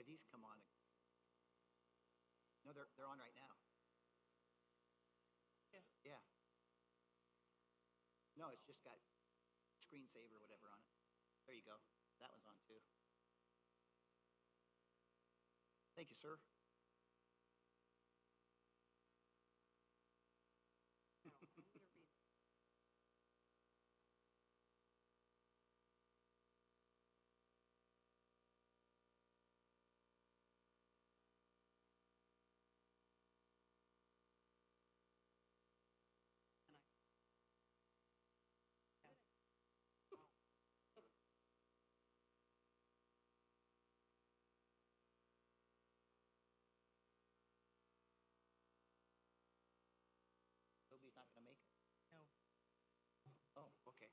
these come on? No, they're on right now. Yeah. Yeah. No, it's just got screensaver or whatever on it. There you go. That one's on too. Thank you, sir. No, I'm gonna read. And I. Yeah. Toby's not gonna make it. No. Oh, okay.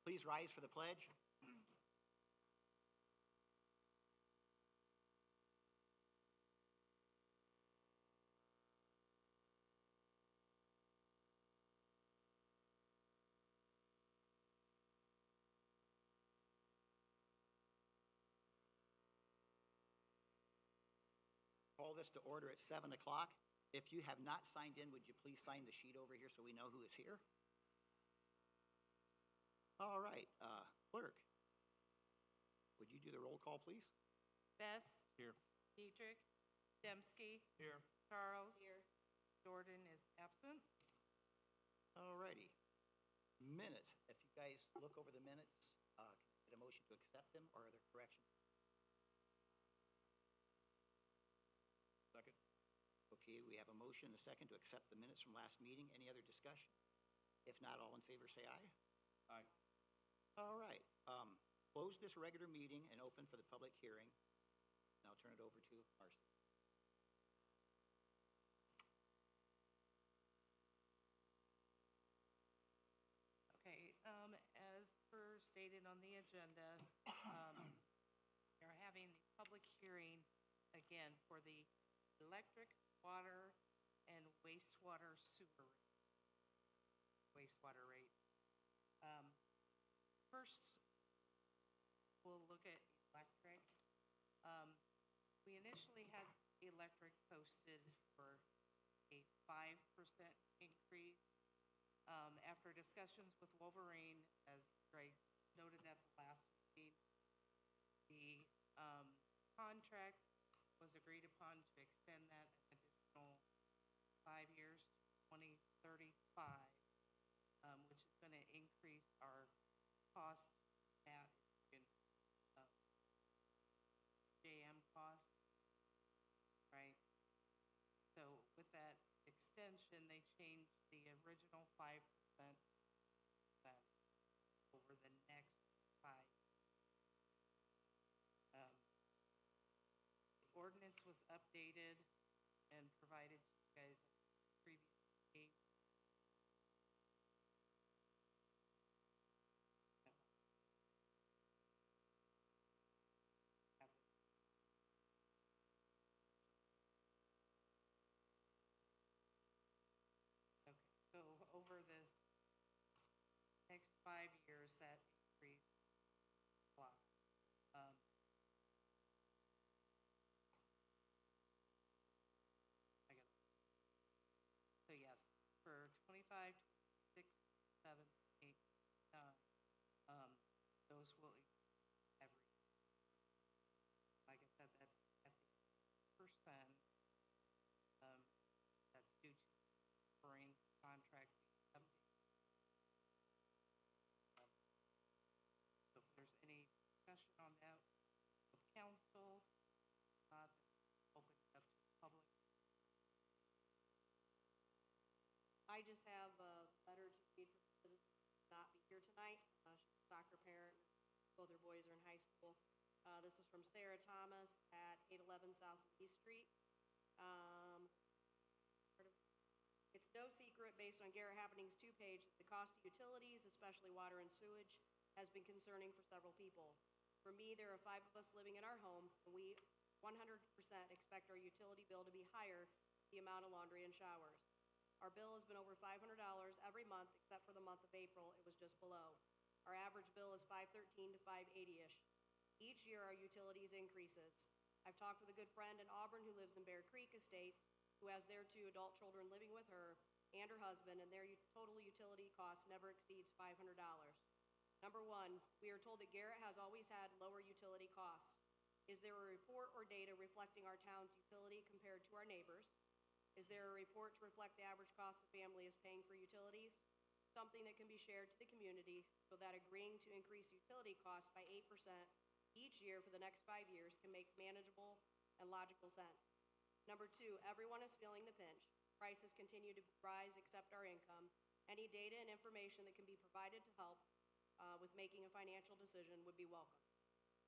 Please rise for the pledge. Call this to order at 7 o'clock. If you have not signed in, would you please sign the sheet over here so we know who is here? All right, clerk, would you do the roll call, please? Bess. Here. Dietrich. Dembski. Here. Charles. Here. Jordan is absent. All righty. Minutes, if you guys look over the minutes, can I get a motion to accept them, or are there corrections? Second. Okay, we have a motion and a second to accept the minutes from last meeting. Any other discussion? If not, all in favor say aye. Aye. All right, close this regular meeting and open for the public hearing. Now turn it over to Marcy. Okay, as per stated on the agenda, we're having the public hearing again for the electric, water, and wastewater rate. First, we'll look at electric. We initially had electric posted for a 5% increase. After discussions with Wolverine, as Greg noted at the last meeting, the contract was agreed upon to extend that an additional 5 years to 2035, which is going to increase our cost at JM cost, right? So with that extension, they changed the original 5% that over the next 5. The ordinance was updated and provided to you guys previously. Okay, so over the next 5 years, that increase a lot. So yes, for 25, 26, 7, 8, 9, those will every, like I said, at the percent, that's due to current contract being updated. So if there's any discussion on that with council, open it up to the public. I just have a letter to read for citizens who will not be here tonight. She's a soccer parent. Both her boys are in high school. This is from Sarah Thomas at 811 South East Street. It's no secret, based on Garrett Happenings 2-page, that the cost of utilities, especially water and sewage, has been concerning for several people. For me, there are 5 of us living in our home, and we 100% expect our utility bill to be higher the amount of laundry and showers. Our bill has been over $500 every month, except for the month of April, it was just below. Our average bill is $513 to $580-ish. Each year, our utilities increases. I've talked with a good friend in Auburn who lives in Bear Creek Estates, who has their 2 adult children living with her and her husband, and their total utility cost never exceeds $500. Number one, we are told that Garrett has always had lower utility costs. Is there a report or data reflecting our town's utility compared to our neighbors? Is there a report to reflect the average cost a family is paying for utilities? Something that can be shared to the community so that agreeing to increase utility costs by 8% each year for the next 5 years can make manageable and logical sense. Number two, everyone is feeling the pinch. Prices continue to rise except our income. Any data and information that can be provided to help with making a financial decision would be welcome.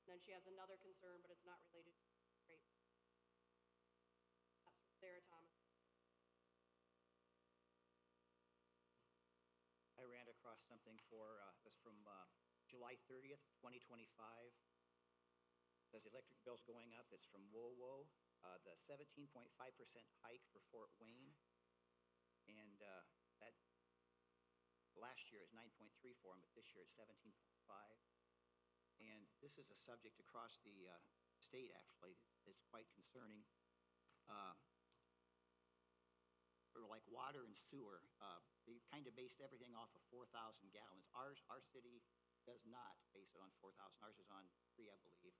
And then she has another concern, but it's not related to rates. That's from Sarah Thomas. I ran across something it was from July 30th, 2025. Says electric bills going up. It's from WOWO. The 17.5% hike for Fort Wayne. And that last year is 9.3 for them, but this year it's 17.5. And this is a subject across the state, actually. It's quite concerning. For like water and sewer, they kind of based everything off of 4,000 gallons. Our city does not base it on 4,000. Ours is on 3, I believe.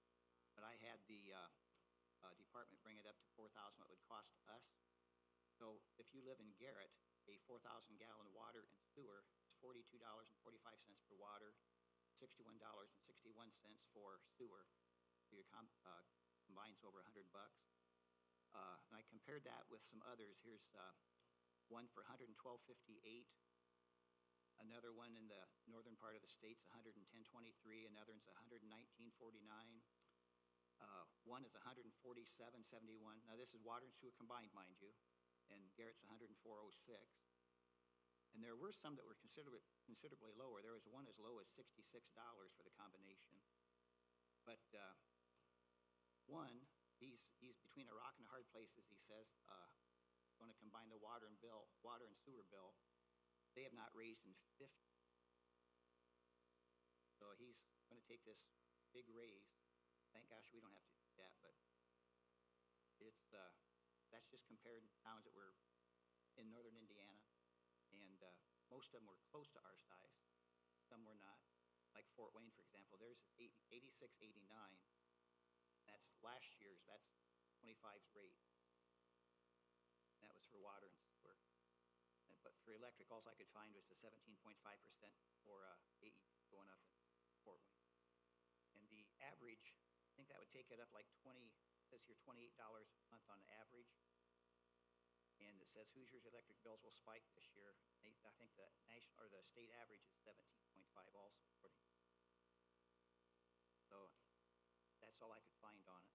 But I had the department bring it up to 4,000, what it would cost us. So if you live in Garrett, a 4,000-gallon water and sewer is $42.45 for water, $61.61 for sewer. So your combines over $100. And I compared that with some others. Here's one for $112.58. Another one in the northern part of the state's $110.23. Another one's $119.49. One is $147.71. Now this is water and sewer combined, mind you, and Garrett's $104.06. And there were some that were considerably lower. There was one as low as $66 for the combination. But one, he's between a rock and a hard place, as he says. Going to combine the water and sewer bill. They have not raised in 50. So he's going to take this big raise. Thank gosh we don't have to do that, but it's that's just compared to towns that were in northern Indiana, and most of them were close to our size. Some were not. Like Fort Wayne, for example, theirs is 86.89. That's last year's. That's 25's rate. That was for water and sewer. But for electric, all I could find was the 17.5% for AE going up in Fort Wayne. And the average, I think that would take it up like it says here $28 a month on average. And it says Hoosier's electric bills will spike this year. I think the national or the state average is 17.5 also. So that's all I could find on it.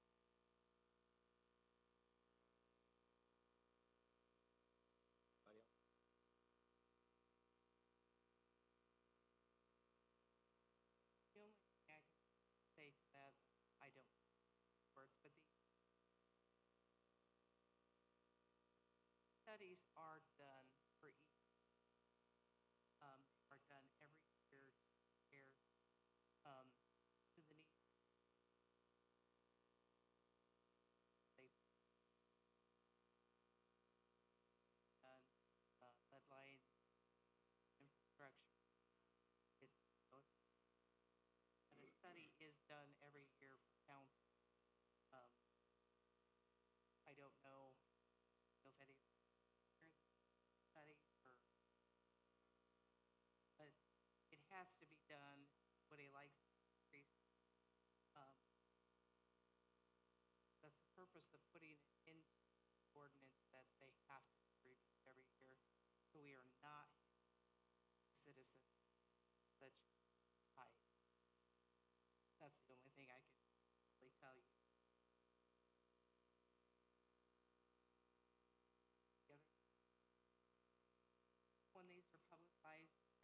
Anybody else? The only thing I can say to that, I don't know words, but the studies are done for each. Are done every year to compare to the need. They've done lead line infrastructure. And a study is done every year for council. I don't know if any study or, but it has to be done. What he likes to increase. That's the purpose of putting it into ordinance that they have to review every year, so we are not citizens such high. That's the only thing I can really tell you. The other, when these are publicized and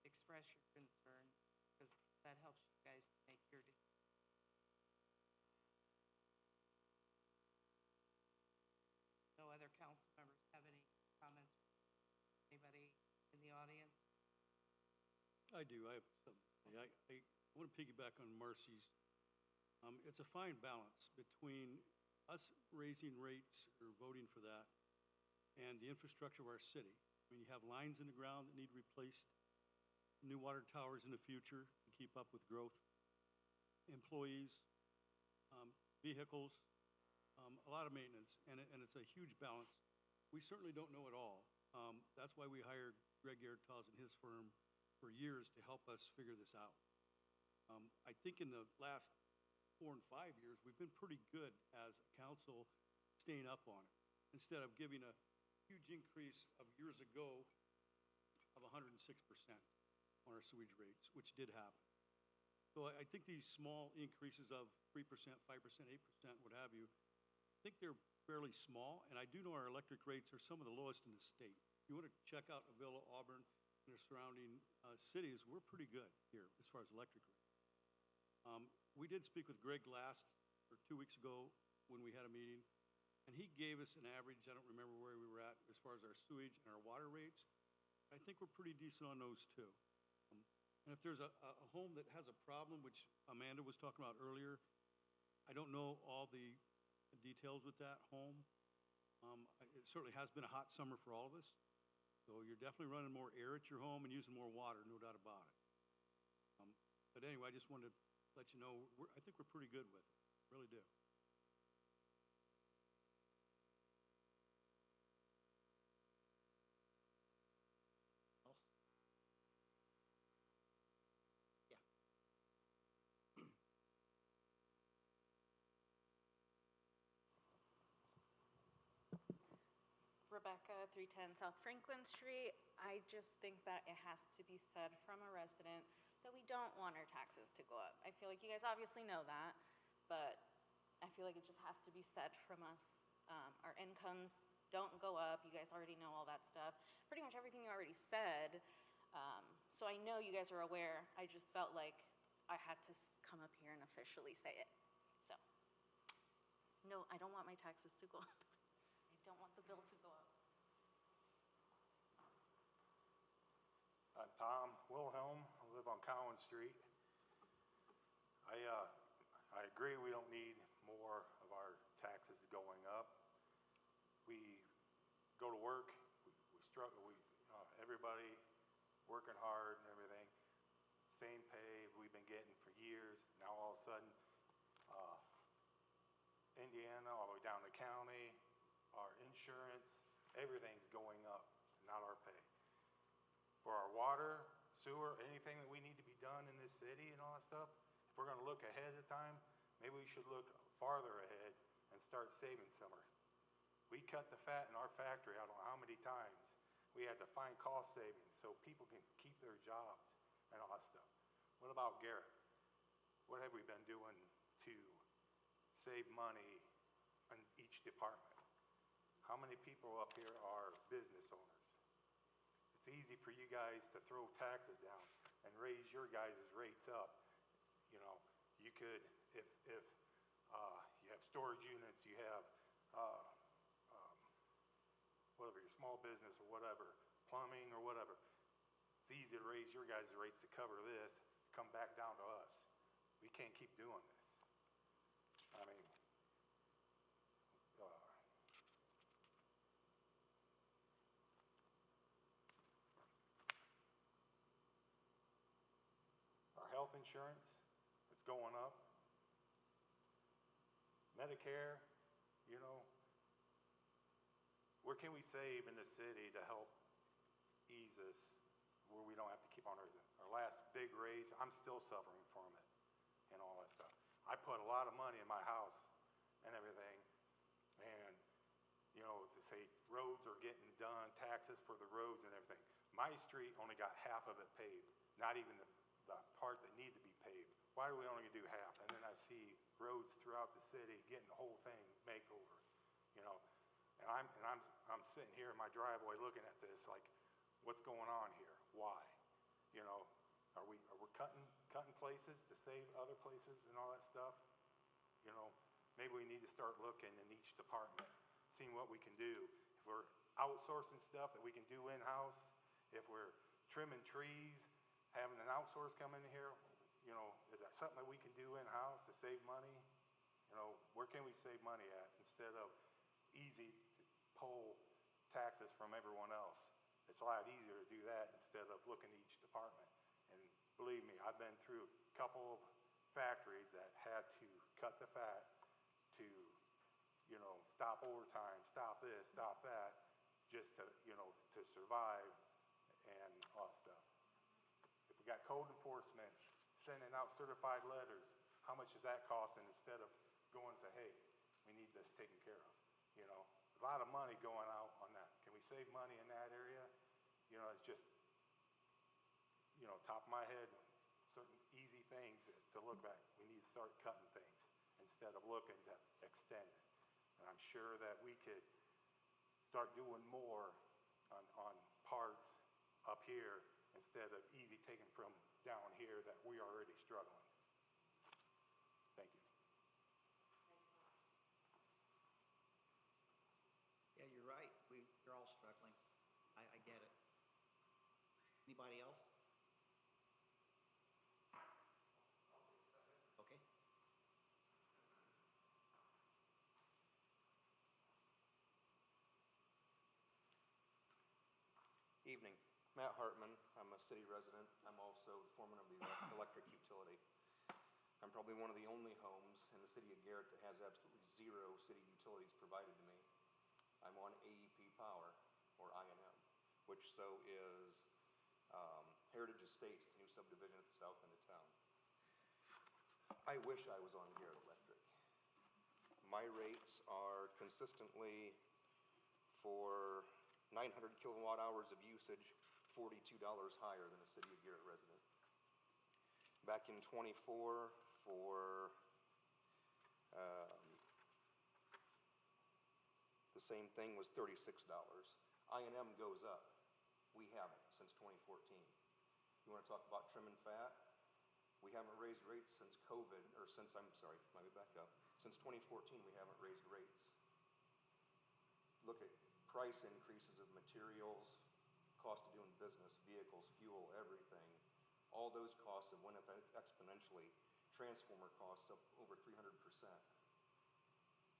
express your concern, because that helps you guys to make your decision. No other council members have any comments? I do. I have something to say. I want to piggyback on Marcy's. It's a fine balance between us raising rates or voting for that and the infrastructure of our city. I mean, you have lines in the ground that need replaced, new water towers in the future to keep up with growth, employees, vehicles, a lot of maintenance, and it's a huge balance. We certainly don't know it all. That's why we hired Greg Yertals and his firm for years to help us figure this out. I think in the last 4 and 5 years, we've been pretty good as a council staying up on it, instead of giving a huge increase of years ago of 106% on our sewage rates, which did happen. So I think these small increases of 3%, 5%, 8%, what have you, I think they're fairly small, and I do know our electric rates are some of the lowest in the state. If you want to check out Avila, Auburn, and the surrounding cities, we're pretty good here as far as electric rates. We did speak with Greg last, or 2 weeks ago, when we had a meeting, and he gave us an average. I don't remember where we were at as far as our sewage and our water rates. I think we're pretty decent on those too. And if there's a home that has a problem, which Amanda was talking about earlier, I don't know all the details with that home. It certainly has been a hot summer for all of us. So you're definitely running more air at your home and using more water, no doubt about it. But anyway, I just wanted to let you know, I think we're pretty good with it, really do. Else? Yeah. Rebecca, 310 South Franklin Street. I just think that it has to be said from a resident that we don't want our taxes to go up. I feel like you guys obviously know that, but I feel like it just has to be said from us. Our incomes don't go up. You guys already know all that stuff. Pretty much everything you already said. So I know you guys are aware. I just felt like I had to come up here and officially say it. So, no, I don't want my taxes to go up. I don't want the bill to go up. I'm Tom Wilhelm. I live on Cowan Street. I agree we don't need more of our taxes going up. We go to work, we struggle, everybody working hard and everything. Same pay we've been getting for years. Now all of a sudden, Indiana, all the way down to county, our insurance, everything's going up, not our pay. For our water, sewer, anything that we need to be done in this city and all that stuff, if we're gonna look ahead of time, maybe we should look farther ahead and start saving summer. We cut the fat in our factory, I don't know how many times. We had to find cost savings so people can keep their jobs and all that stuff. What about Garrett? What have we been doing to save money in each department? How many people up here are business owners? It's easy for you guys to throw taxes down and raise your guys' rates up. You know, you could, if you have storage units, you have whatever, your small business or whatever, plumbing or whatever, it's easy to raise your guys' rates to cover this, come back down to us. We can't keep doing this. I mean, our health insurance is going up. Medicare, you know, where can we save in the city to help ease us where we don't have to keep on our last big raise? I'm still suffering from it and all that stuff. I put a lot of money in my house and everything, and you know, they say roads are getting done, taxes for the roads and everything. My street only got half of it paved, not even the part that need to be paved. Why do we only do half? And then I see roads throughout the city getting the whole thing makeover, you know. And I'm sitting here in my driveway looking at this like, what's going on here? Why? You know, are we cutting places to save other places and all that stuff? You know, maybe we need to start looking in each department, seeing what we can do. If we're outsourcing stuff that we can do in-house, if we're trimming trees, having an outsource come in here, you know, is that something that we can do in-house to save money? You know, where can we save money at instead of easy to pull taxes from everyone else? It's a lot easier to do that instead of looking at each department. And believe me, I've been through a couple of factories that had to cut the fat to, you know, stop overtime, stop this, stop that, just to, you know, to survive and all that stuff. If we got code enforcements, sending out certified letters, how much is that costing instead of going and say, hey, we need this taken care of, you know? A lot of money going out on that. Can we save money in that area? You know, it's just, you know, top of my head, certain easy things to look back. We need to start cutting things instead of looking to extend it. And I'm sure that we could start doing more on parts up here instead of easy taking from down here that we are already struggling. Thank you. Yeah, you're right. You're all struggling. I get it. Anybody else? Okay. Evening. Matt Hartman. I'm a city resident. I'm also the foreman of the electric utility. I'm probably one of the only homes in the city of Garrett that has absolutely zero city utilities provided to me. I'm on AEP Power, or INM, which so is Heritage Estates, the new subdivision at the south end of town. I wish I was on Garrett Electric. My rates are consistently for 900 kilowatt hours of usage, $42 higher than a city of Garrett resident. Back in '24 for the same thing was $36. INM goes up. We haven't since 2014. You want to talk about trim and fat? We haven't raised rates since COVID, or since, I'm sorry, let me back up. Since 2014, we haven't raised rates. Look at price increases of materials, cost of doing business, vehicles, fuel, everything. All those costs have went up exponentially. Transformer costs up over 300%.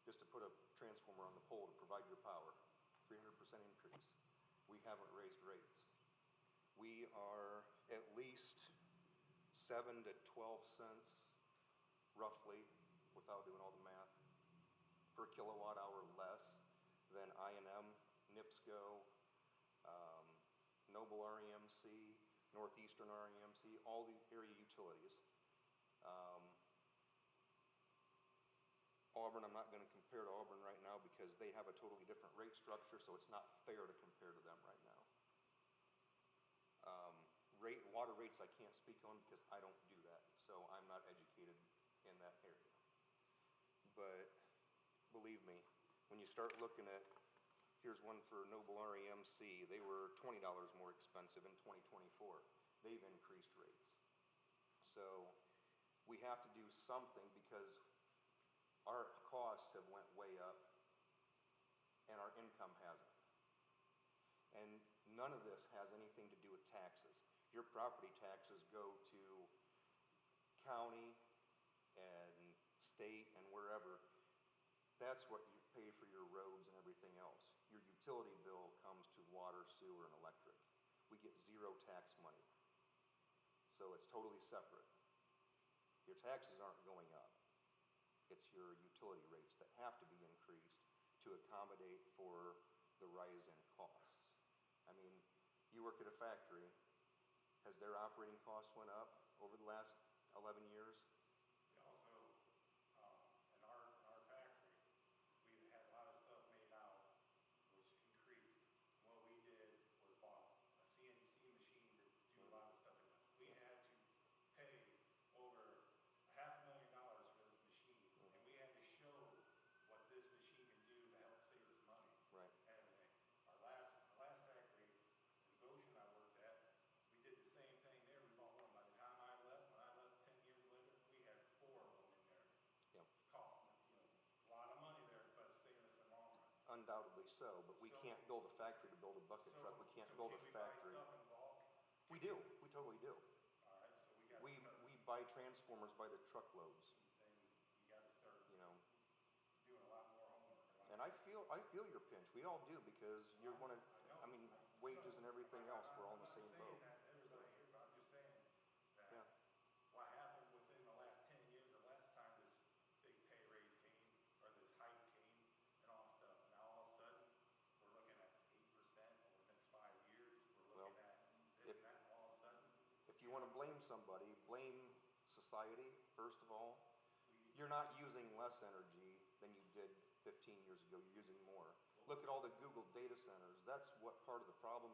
Just to put a transformer on the pole to provide your power, 300% increase. We haven't raised rates. We are at least 7 to 12 cents, roughly, without doing all the math, per kilowatt hour less than INM, NIPSCO, Noble REMC, Northeastern REMC, all the area utilities. Auburn, I'm not going to compare to Auburn right now because they have a totally different rate structure, so it's not fair to compare to them right now. Water rates I can't speak on because I don't do that, so I'm not educated in that area. But believe me, when you start looking at, here's one for Noble REMC, they were $20 more expensive in 2024. They've increased rates. So we have to do something because our costs have went way up and our income hasn't. And none of this has anything to do with taxes. Your property taxes go to county and state and wherever. That's what you pay for your roads and everything else. Your utility bill comes to water, sewer, and electric. We get zero tax money. So it's totally separate. Your taxes aren't going up. It's your utility rates that have to be increased to accommodate for the rise in costs. I mean, you work at a factory. Has their operating costs went up over the last 11 years? We also, in our factory, we had a lot of stuff made out, which increased. What we did was bought a CNC machine to do a lot of stuff. We had to pay over $500,000 for this machine, and we had to show what this machine can do to help save us money. Right. And our last factory in Goshen I worked at, we did the same thing there. We bought one. By the time I left, when I left 10 years later, we had 4 of them in there. Yep. It's costing, you know, a lot of money there, but it's saving us in the long run. Undoubtedly so, but we So- can't build a factory to build a bucket truck. We can't build a Can we factory. buy stuff in bulk? We do. We totally do. buy transformers by the truckloads, then you gotta start you know. doing a lot more homework. And I feel your pinch. We all do, because you're one of, I mean, wages and everything else, we're all in the same boat. I'm not saying that everybody here, but I'm just saying that Yeah. what happened within the last 10 years, the last time this big pay raise came, or this hike came, and all that stuff, now all of a sudden, we're looking at 8% over the next 5 years, we're Well, looking at if- this and that, and all of a sudden, If you want to blame somebody, blame society, first of all. You're not using less energy than you did 15 years ago, you're using more. Look at all the Google data centers. That's what part of the problem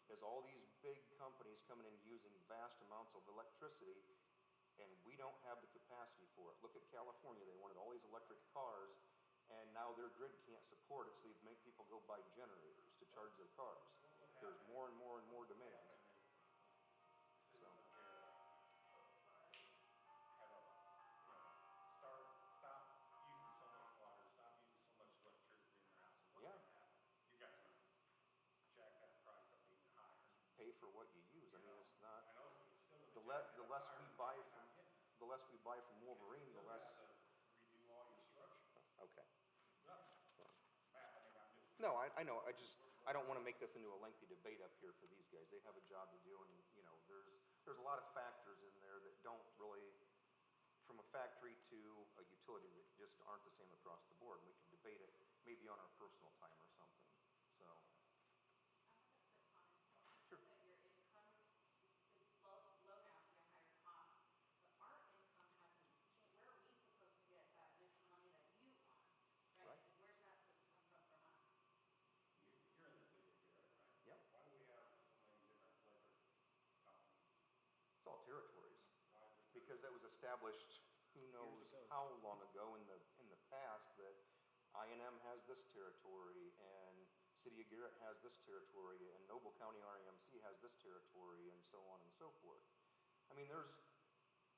is all these big companies coming in using vast amounts of electricity, and we don't have the capacity for it. Look at California, they wanted all these electric cars, and now their grid can't support it, so they make people go buy generators to charge their cars. There's more and more and more demand. So, have a, stop using so much water, stop using so much electricity in their house, and what's Yeah. gonna happen? You guys are gonna jack that price up even higher. pay for what you use. I mean, it's not, I know, but it's still the gonna jack it the up less higher we than buy what from, you're getting. the less we buy from Wolverine, the Still less, have to redo all your structure. okay. Right. So. Matt, I mean, I'm just. No, I know, I don't want to make this into a lengthy debate up here for these guys. They have a job to do, and, there's a lot of factors in there that don't really, from a factory to a utility, that just aren't the same across the board. And we can debate it maybe on our personal time or something, so. Sure. That your income is low now to a higher cost, but our income hasn't changed. Where are we supposed to get that additional money that you want, right? Right. And where's that supposed to come from us? You're in the city of Garrett, right? Yep. Why do we have so many different electric companies? It's all territories. Why is it? Because that was established, who knows ago. how long ago in the past, that I&M has this territory, and City of Garrett has this territory, and Noble County REMC has this territory, and so on and so forth. I mean,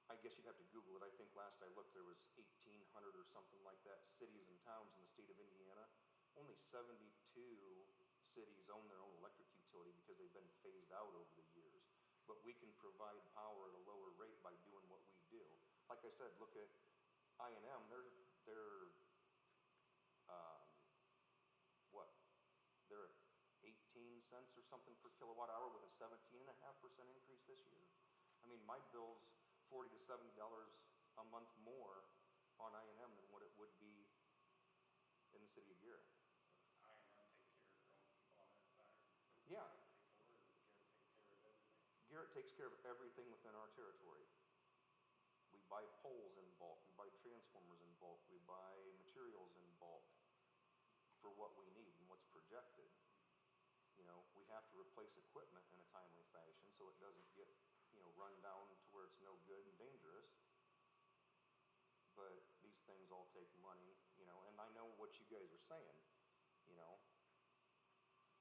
I guess you'd have to Google it. I think last I looked, there was 1,800 or something like that cities and towns in the state of Indiana. Only 72 cities own their own electric utility because they've been phased out over the years. But we can provide power at a lower rate by doing what we do. Like I said, look at I&M, they're what? They're at 18 cents or something per kilowatt hour with a 17.5% increase this year. I mean, my bill's $40 to $70 a month more on I&M than what it would be in the city of Garrett. I&M take care of their own people on that side? Yeah. Takes over, or does Garrett take care of everything? Garrett takes care of everything within our territory. We buy poles in bulk, we buy transformers in bulk, we buy materials in bulk for what we need and what's projected. We have to replace equipment in a timely fashion so it doesn't get, run down to where it's no good and dangerous. But these things all take money, and I know what you guys are saying,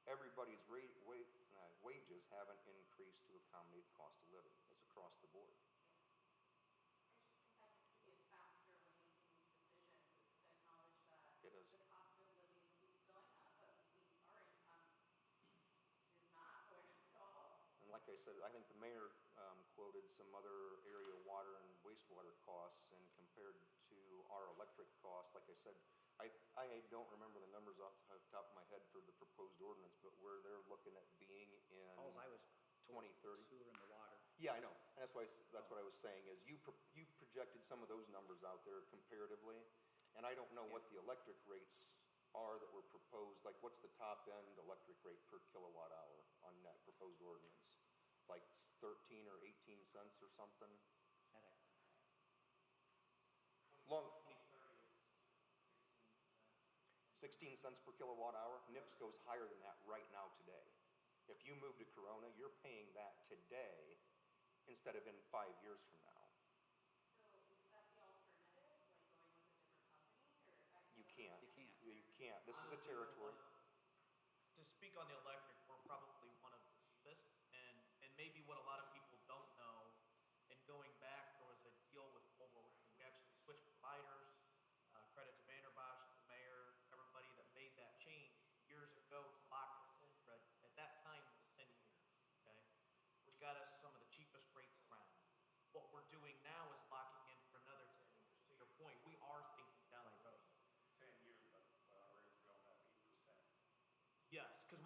everybody's wages haven't increased to accommodate the cost of living. It's across the board. I just think that needs to be a factor when making these decisions, is to acknowledge that It is. the cost of living keeps going up, but our income is not going up at all. And like I said, I think the mayor quoted some other area water and wastewater costs, and compared to our electric costs, like I said, I don't remember the numbers off the top of my head for the proposed ordinance, but where they're looking at being in Alls I was told, 2030. sewer and the water. Yeah, I know, and that's what I was saying, is you projected some of those numbers out there comparatively, and I don't know what the electric rates are that were proposed, like what's the top end electric rate per kilowatt hour on that proposed ordinance? Like 13 or 18 cents or something? That I- Long. 16 cents per kilowatt hour. NIPS goes higher than that right now today. If you move to Corona, you're paying that today instead of in 5 years from now. So is that the alternative, like going with a different company, or? You can't. You can't. You can't. This is a Honestly, territory. To speak on the electric, we're probably one of the cheapest, and maybe what a lot of people don't know, and going back, there was a deal with Wolverine. We actually switched providers, credit to Vanderbosch, the mayor, everybody that made that change years ago to lock us in for, at that time, was 10 years, okay? Which got us some of the cheapest rates around. What we're doing now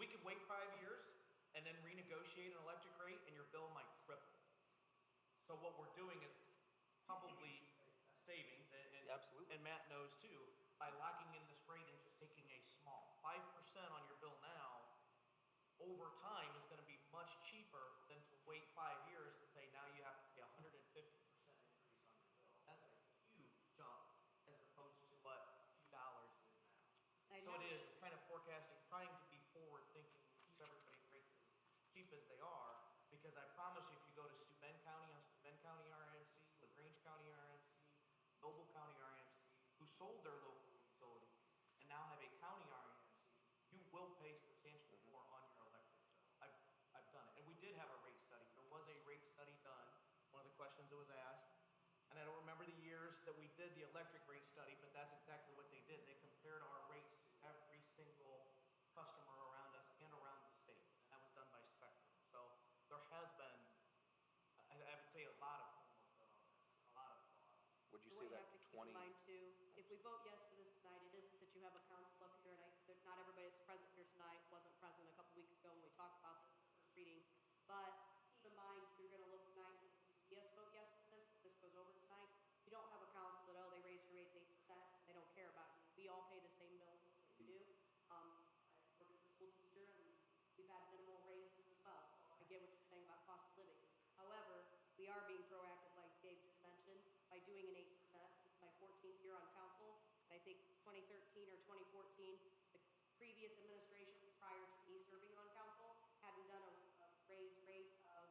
we could wait 5 years and then renegotiate an electric rate and your bill might triple. So what we're doing is probably a savings, Absolutely. and Matt knows too, by locking in this rate and just taking a small 5% on your bill now, over time is gonna be much cheaper than to wait 5 years and say now you have to pay 150% increase on your bill. That's a huge jump as opposed to what a few dollars is now. I So know. it is, it's kind of forecasting, trying to be forward thinking, keep everybody's rates as cheap as they are, because I promise you, if you go to Steuben County on Steuben County RMC, LaGrange County RMC, Noble County RMC, who sold their local utilities and now have a county RMC, you will pay substantially more on your electric bill. I've done it, and we did have a rate study. There was a rate study done, one of the questions that was asked, and I don't remember the years that we did the electric rate study, but that's exactly what they did. They compared our rates to every single customer around us and around the state, and that was done by Spectrum. So there has been, I would say, a lot of homework done on this, a lot of thought. Would you What say you that have to keep 20, in mind too, if we vote yes to this tonight, it isn't that you have a council up here, and not everybody that's present here tonight wasn't present a couple weeks ago when we talked about this first reading. But keep in mind, you're gonna look tonight, and if you see us vote yes to this goes over tonight, you don't have a council that, oh, they raised your rates 8%, they don't care about you. We all pay the same bills that you do. I work as a school teacher, and we've had minimal raises as well, so I get what you're saying about cost of living. However, we are being proactive, like Dave just mentioned, by doing an 8%. This is my 14th year on council, and I think 2013 or 2014, the previous administration prior to me serving on council hadn't done a raised rate of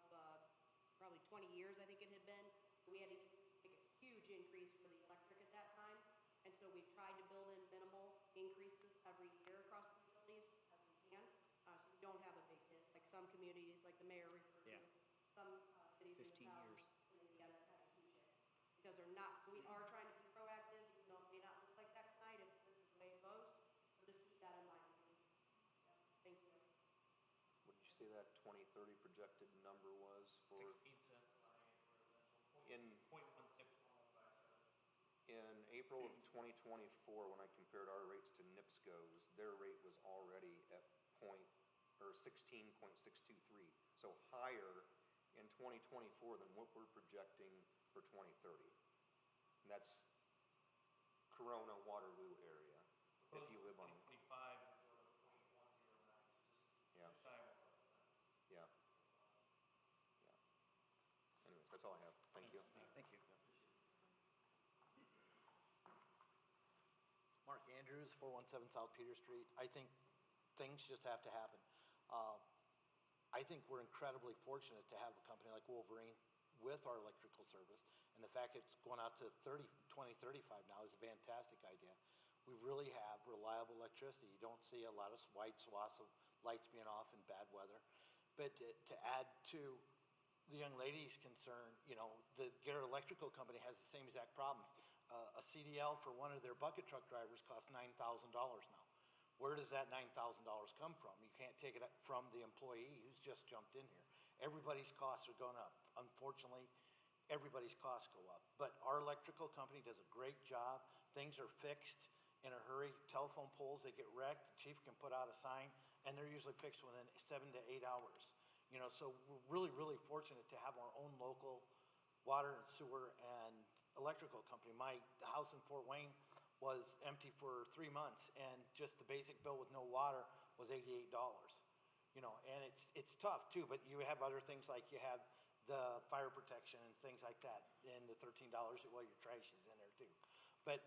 probably 20 years, I think it had been. So we had to make a huge increase for the electric at that time. And so we've tried to build in minimal increases every year across the utilities as we can. So we don't have a big hit, like some communities, like the mayor referred to. Yeah. Some cities in the 15 south, years. in Indiana, have had a huge hit. Because they're not, we are trying to be proactive, even though it may not look like that tonight if this is the way it goes. So just keep that in mind, please. Yeah, thank you. what did you say that 2030 projected number was for? 16 cents on a residential, In- 0.161157. In April of 2024, when I compared our rates to NIPSCO's, their rate was already at 16.623, so higher in 2024 than what we're projecting for 2030. And that's Corona, Waterloo area, if you live on, 2025, we'll go to 0.109, so Yeah. just shy of 11 cents. yeah. Anyways, that's all I have. Thank you. Thank you. Mark Andrews, 417 South Peter Street. I think things just have to happen. I think we're incredibly fortunate to have a company like Wolverine with our electrical service, and the fact it's going out to 2035 now is a fantastic idea. We really have reliable electricity. You don't see a lot of wide swaths of lights being off in bad weather. But to add to the young lady's concern, you know, the Garrett Electrical Company has the same exact problems. A CDL for one of their bucket truck drivers costs $9,000 now. Where does that $9,000 come from? You can't take it from the employee who's just jumped in here. Everybody's costs are going up. Unfortunately, everybody's costs go up. But our electrical company does a great job. Things are fixed in a hurry. Telephone poles, they get wrecked. The chief can put out a sign, and they're usually fixed within 7 to 8 hours. You know, so we're really, really fortunate to have our own local water and sewer and electrical company. My house in Fort Wayne was empty for 3 months, and just the basic bill with no water was $88. You know, and it's tough too, but you have other things like you have the fire protection and things like that, and the $13 while your trash is in there too. But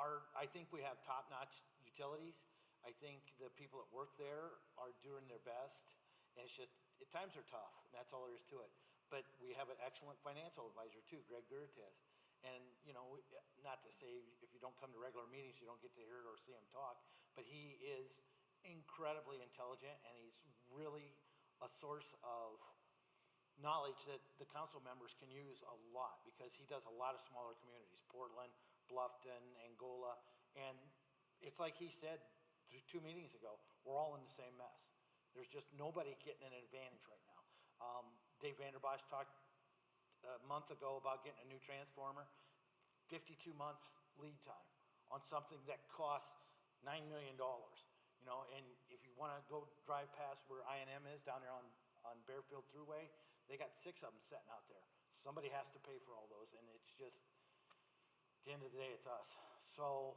I think we have top-notch utilities. I think the people that work there are doing their best, and it's just, times are tough, and that's all there is to it. But we have an excellent financial advisor too, Greg Gertes. And, you know, not to say if you don't come to regular meetings, you don't get to hear or see him talk, but he is incredibly intelligent, and he's really a source of knowledge that the council members can use a lot, because he does a lot of smaller communities, Portland, Bluffton, Angola, and it's like he said 2 meetings ago, we're all in the same mess. There's just nobody getting an advantage right now. Dave Vanderbosch talked a month ago about getting a new transformer, 52-month lead time on something that costs $9 million. You know, and if you wanna go drive past where INM is down there on Bearfield Thruway, they got 6 of them sitting out there. Somebody has to pay for all those, and it's just, at the end of the day, it's us. So,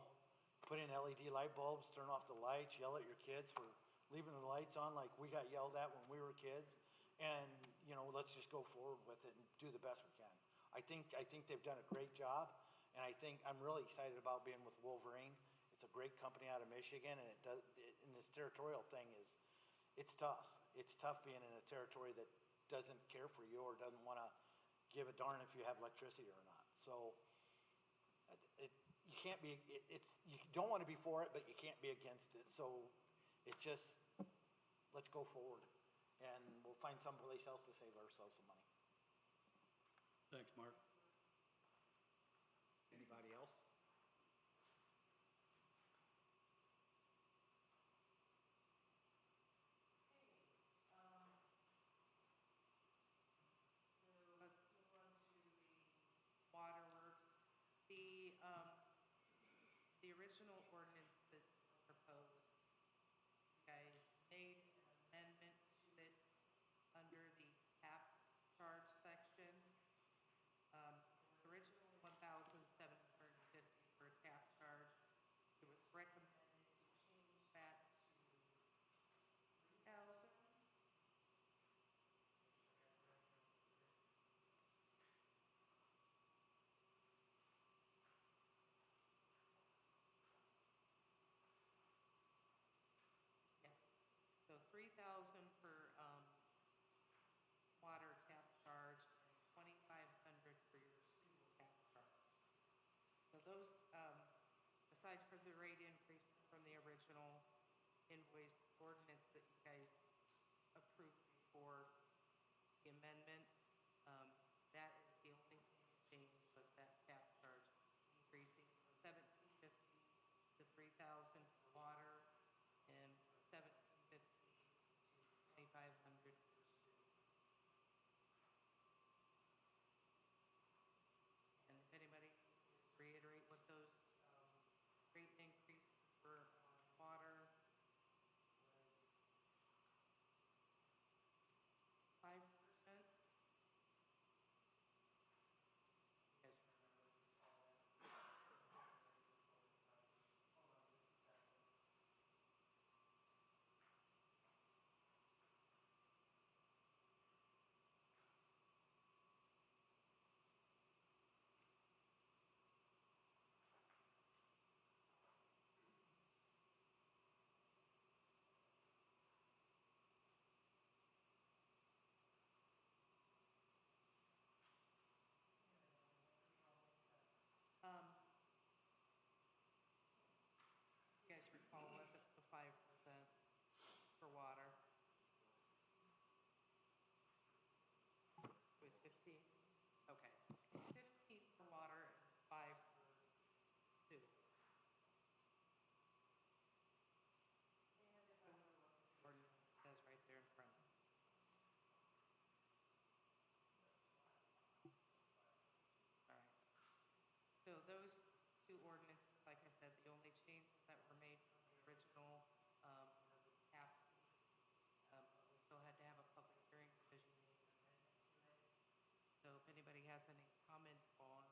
put in LED light bulbs, turn off the lights, yell at your kids for leaving the lights on like we got yelled at when we were kids. And, you know, let's just go forward with it and do the best we can. I think they've done a great job, and I'm really excited about being with Wolverine. It's a great company out of Michigan, and and this territorial thing it's tough. It's tough being in a territory that doesn't care for you or doesn't wanna give a darn if you have electricity or not. So, you can't be, you don't wanna be for it, but you can't be against it. So, it's just, let's go forward, and we'll find someplace else to save ourselves some money. Thanks, Mark. Anybody else? So let's move on to the waterworks. The original ordinance that was proposed, you guys made an amendment to it under the tap charge section. It was originally 1,750 for a tap charge. It was recommended to change that to 3,000. Yes, so 3,000 for, water tap charge and 2,500 for your sewer tap charge. So those, aside from the rate increases from the original invoice ordinance that you guys approved before the amendment, that is the only thing that changed was that tap charge increasing from 1,750 to 3,000 for water and from 1,750 to 2,500 for sewer. And if anybody, just reiterate what those rate increases were on water was 5%. You guys remember all that? Hold on just a second. You guys recall, was it the 5% for water? It was 15? Okay. 15 for water and 5 for sewer. And if I want to look at the ordinance, it says right there in front of me. All right. So those 2 ordinances, like I said, the only changes that were made from the original were the tap fees. But we still had to have a public hearing because you made an amendment to it. So if anybody has any comments on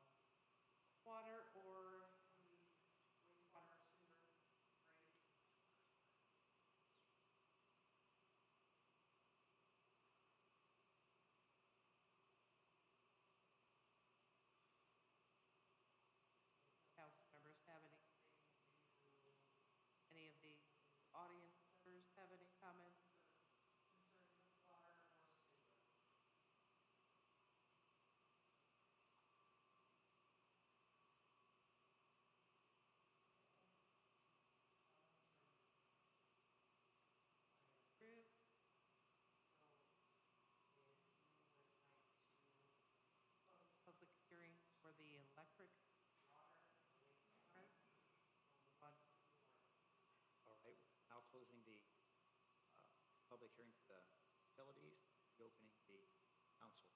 water or the wastewater sewer rates. Council members have anything any of the audience members have any comments or concerns with water or sewer? Approved. So if you would like to close the public hearing for the electric, water, and wastewater, we'll move on to the ordinances. All right, now closing the public hearing for the utilities, reopening the council.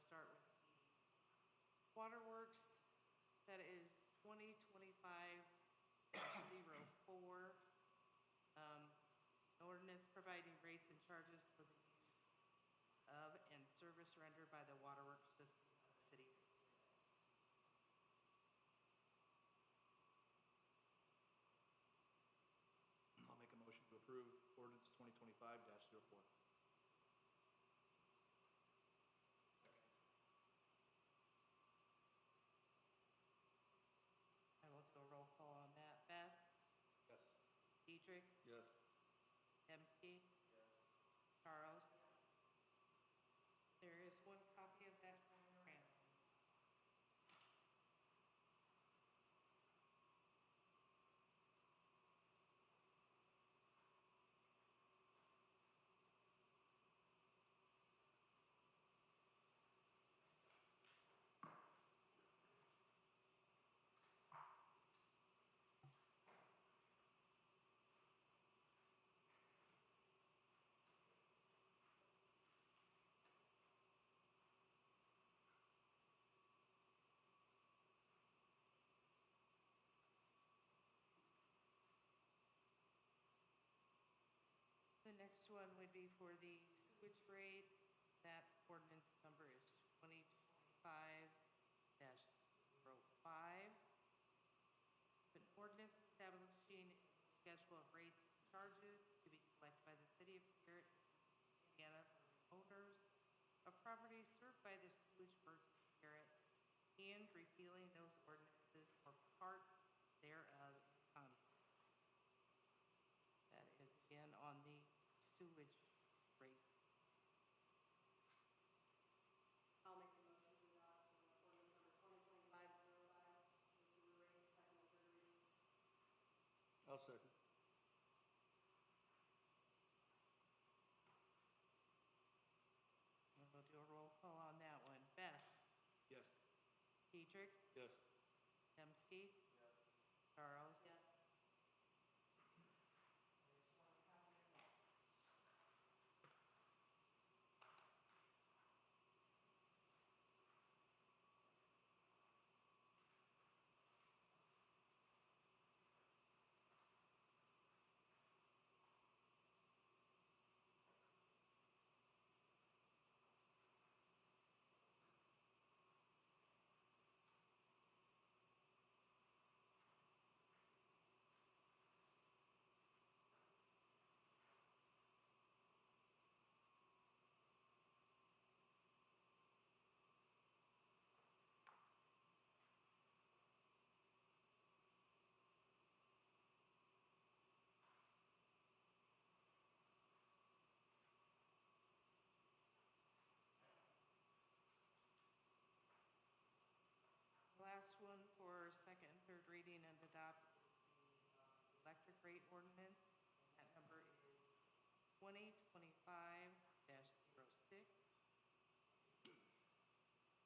start with the Waterworks. That is 2025-04. Ordinance providing rates and charges for the use of and service rendered by the waterworks system of the city of Phoenix. I'll make a motion to approve ordinance 2025-04. I will do a roll call on that. Bess? Yes. Dietrich? Yes. Dembski? Charles? There is one copy of that going around. The next one would be for the sewage rates. That ordinance number is 2025-05. An ordinance establishing a schedule of rates and charges to be collected by the city of Garrett, Indiana for owners of properties served by the sewage works of Garrett, and repealing those ordinances or parts thereof in conflict. That is again on the sewage rates. I'll make the motion to adopt ordinance number 2025-05, the sewer rates, second and third reading. I'll second. We'll do a roll call on that one. Bess? Yes. Dietrich? Yes. Dembski? Yes. Charles? Yes. Last one for second and third reading and adopt is the electric rate ordinance. And that number is 2025-06.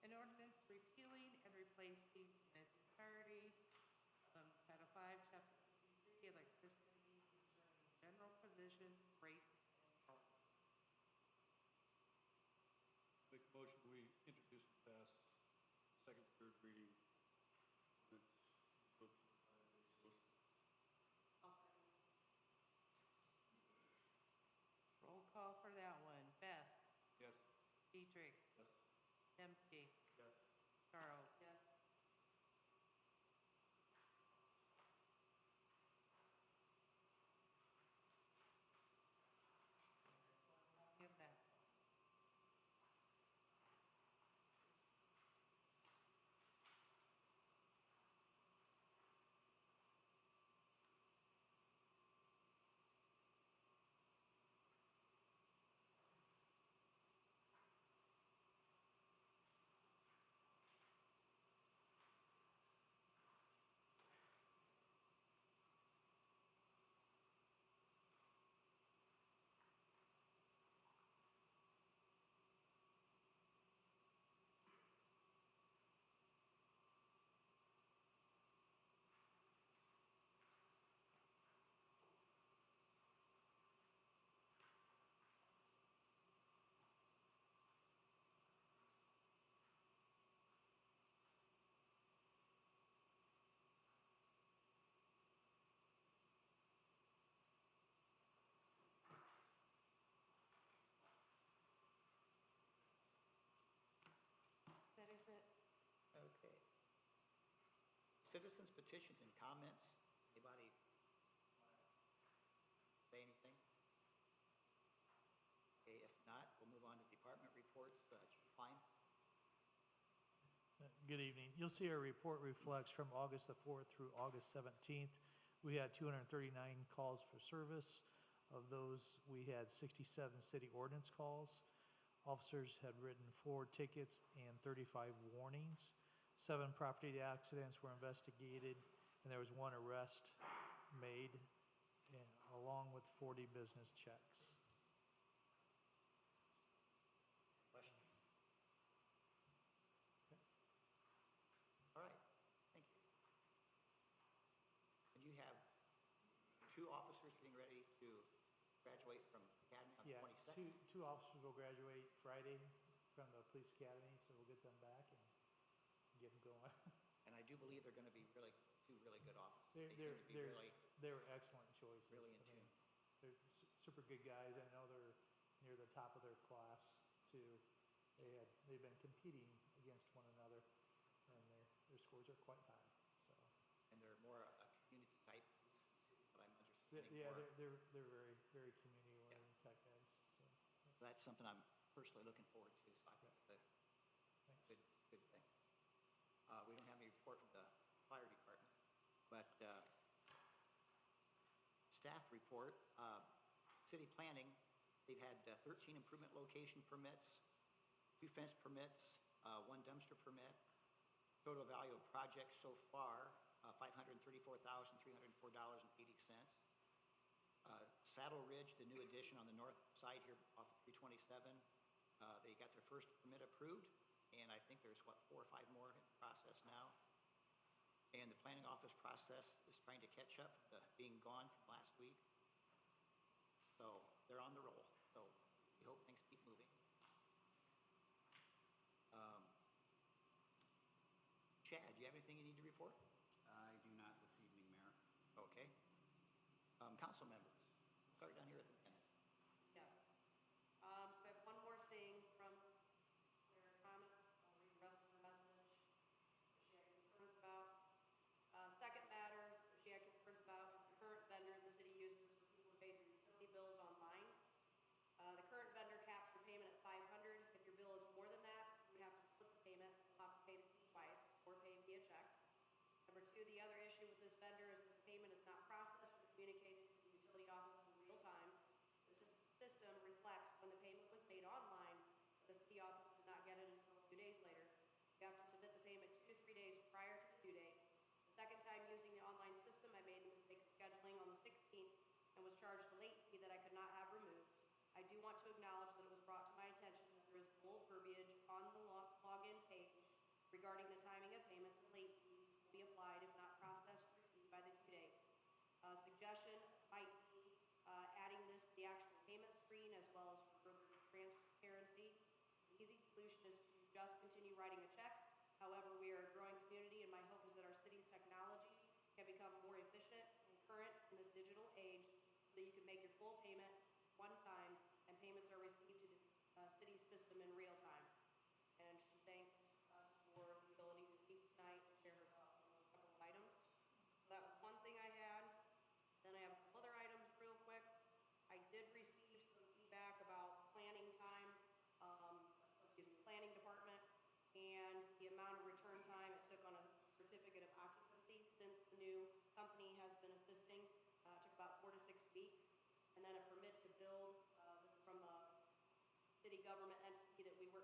An ordinance repealing and replacing in its entirety Title 5, Chapter 53, electricity concerning general provisions, rates, and charges. Make a motion, we introduce and pass second, third reading. I'll second. Roll call for that one. Bess? Yes. Dietrich? Yes. Dembski? Yes. Charles? Yes. Give that. citizens petitions and comments. Anybody say anything? Okay, if not, we'll move on to department reports. Chief Klein? Good evening. You'll see our report reflects from August the 4th through August 17th. We had 239 calls for service. Of those, we had 67 city ordinance calls. Officers had written 4 tickets and 35 warnings. 7 property accidents were investigated, and there was 1 arrest made, along with 40 business checks. Question? All right, thank you. And you have 2 officers getting ready to graduate from academy on the Yeah, 22nd? two officers will graduate Friday from the police academy, so we'll get them back and get them going. And I do believe they're going to be really, 2 really good officers. They're, They seem to be they're, really, they're excellent choices. really in I mean, tune. they're super good guys. I know they're near the top of their class too. They've been competing against one another, and their scores are quite high. So And they're more a community type, what I'm understanding. yeah, more. they're very very community oriented tech guys. So That's something I'm personally looking forward to, so I think it's a thanks. good thing. We don't have any report from the fire department, but staff report, city planning, they've had 13 improvement location permits, 2 fence permits, 1 dumpster permit. Total value of projects so far, $534,304.80. Saddle Ridge, the new addition on the north side here off of 327, they got their first permit approved, and I think there's, 4 or 5 more in process now. And the planning office process is trying to catch up, being gone from last week. So they're on the roll, so we hope things keep moving. Chad, do you have anything you need to report? I do not this evening, Mayor. Okay. Council members, start down here at the end. Yes. So I have one more thing from Sarah Thomas. I'll read the rest of her message. She had concerns about. Second matter she had concerns about is the current vendor the city uses for people to pay their utility bills online. The current vendor caps your payment at $500. If your bill is more than that, you would have to split the payment. You'll have to pay the fee twice or pay via check. Number 2, the other issue with this vendor is that the payment is not processed or communicated to the utility office in real time. The system reflects when the payment was made online, but the city office does not get it until 2 days later. You have to submit the payment 2 to 3 days prior to the due date. The second time using the online system, I made the mistake of scheduling on the 16th and was charged a late fee that I could not have removed. I do want to acknowledge that it was brought to my attention that there is bold verbiage on the login page regarding the timing of payments and late fees will be applied if not processed or received by the due date. Suggestion might be adding this to the actual payment screen as well as for further transparency. The easy solution is to just continue writing a check. However, we are a growing community, and my hope is that our city's technology can become more efficient and current in this digital age so that you can make your full payment one time and payments are received to the city's system in real time. And she thanked us for the ability to speak tonight and share her thoughts on those couple of items. So that was one thing I had. Then I have a couple other items real quick. I did receive some feedback about planning time, planning department, and the amount of return time it took on a certificate of occupancy since the new company has been assisting. It took about 4 to 6 weeks. And then a permit to build, this is from a city government entity that we work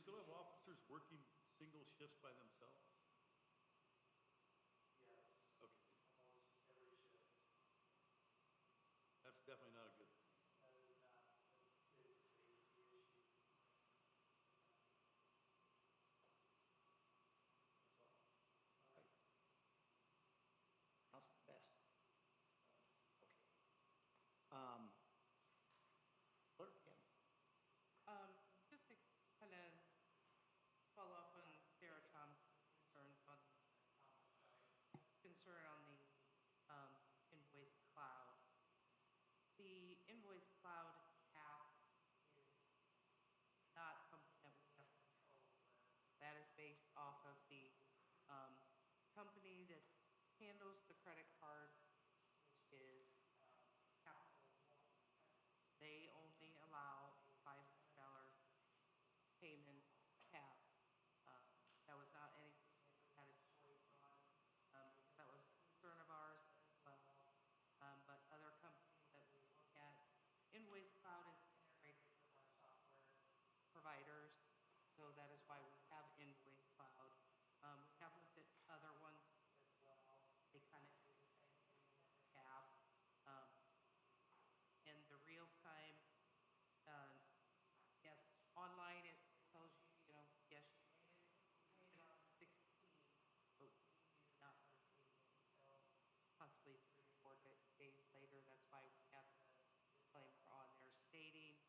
still have officers working single shifts by themselves? Yes, Okay, almost every shift. that's definitely not a good thing. That is not a good safety issue. That's all. Right. Councilman Best. Okay. Clerk, Kim. Just to kind of follow up on Sarah Thomas's concerns on concern on the invoice cloud. The invoice cloud cap is not something that we have control over. That is based off of the company that handles the credit cards, which is Capital One. They only allow a $500 payment cap. That was not anything that we had a choice on, because that was a concern of ours as well. But other companies that we look at, Invoice Cloud is integrated with our software providers, so that is why we have Invoice Cloud. We have looked at other ones as well. They kind of do the same thing with the cap. And the real time, yes, online it tells you, yes, you paid it on the 16th, but we do not receive it until possibly 3 or 4 days later. That's why we have the disclaimer on there stating,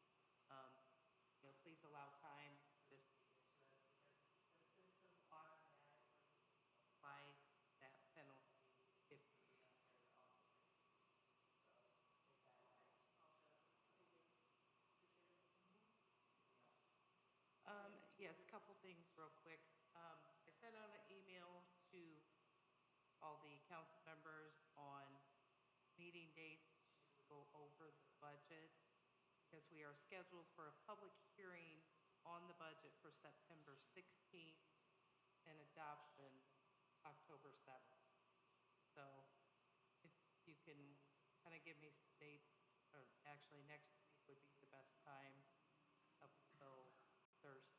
please allow time for this to get to us, because the system automatically applies that penalty if we don't get it on the 16th. So if that helps. Yes, a couple things real quick. I sent out an email to all the council members on meeting dates to go over the budget, because we are scheduled for a public hearing on the budget for September 16th and adoption October 7th. So if you can kind of give me some dates, or actually next week would be the best time up until Thursday.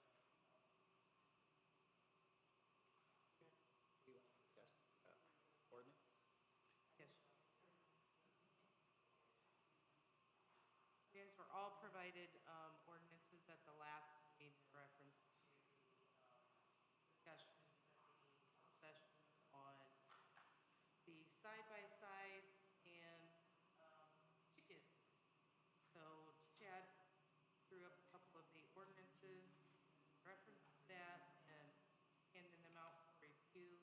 Do you want to discuss ordinance? Yes. You guys were all provided ordinances at the last meeting in reference to discussions at the work sessions on the side-by-sides and chickens. So Chad drew up a couple of the ordinances, reference to that, and handed them out for review.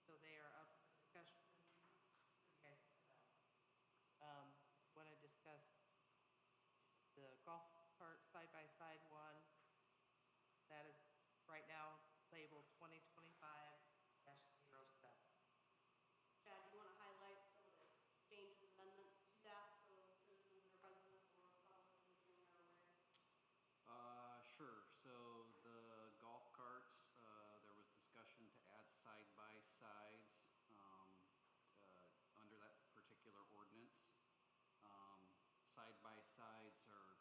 So they are up for discussion. You guys want to discuss the golf cart side-by-side one. That is right now labeled 2025-07. Chad, do you want to highlight some of the changes, amendments to that, so citizens that are present or public listening are aware? Sure. So the golf carts, there was discussion to add side-by-sides under that particular ordinance. Side-by-sides are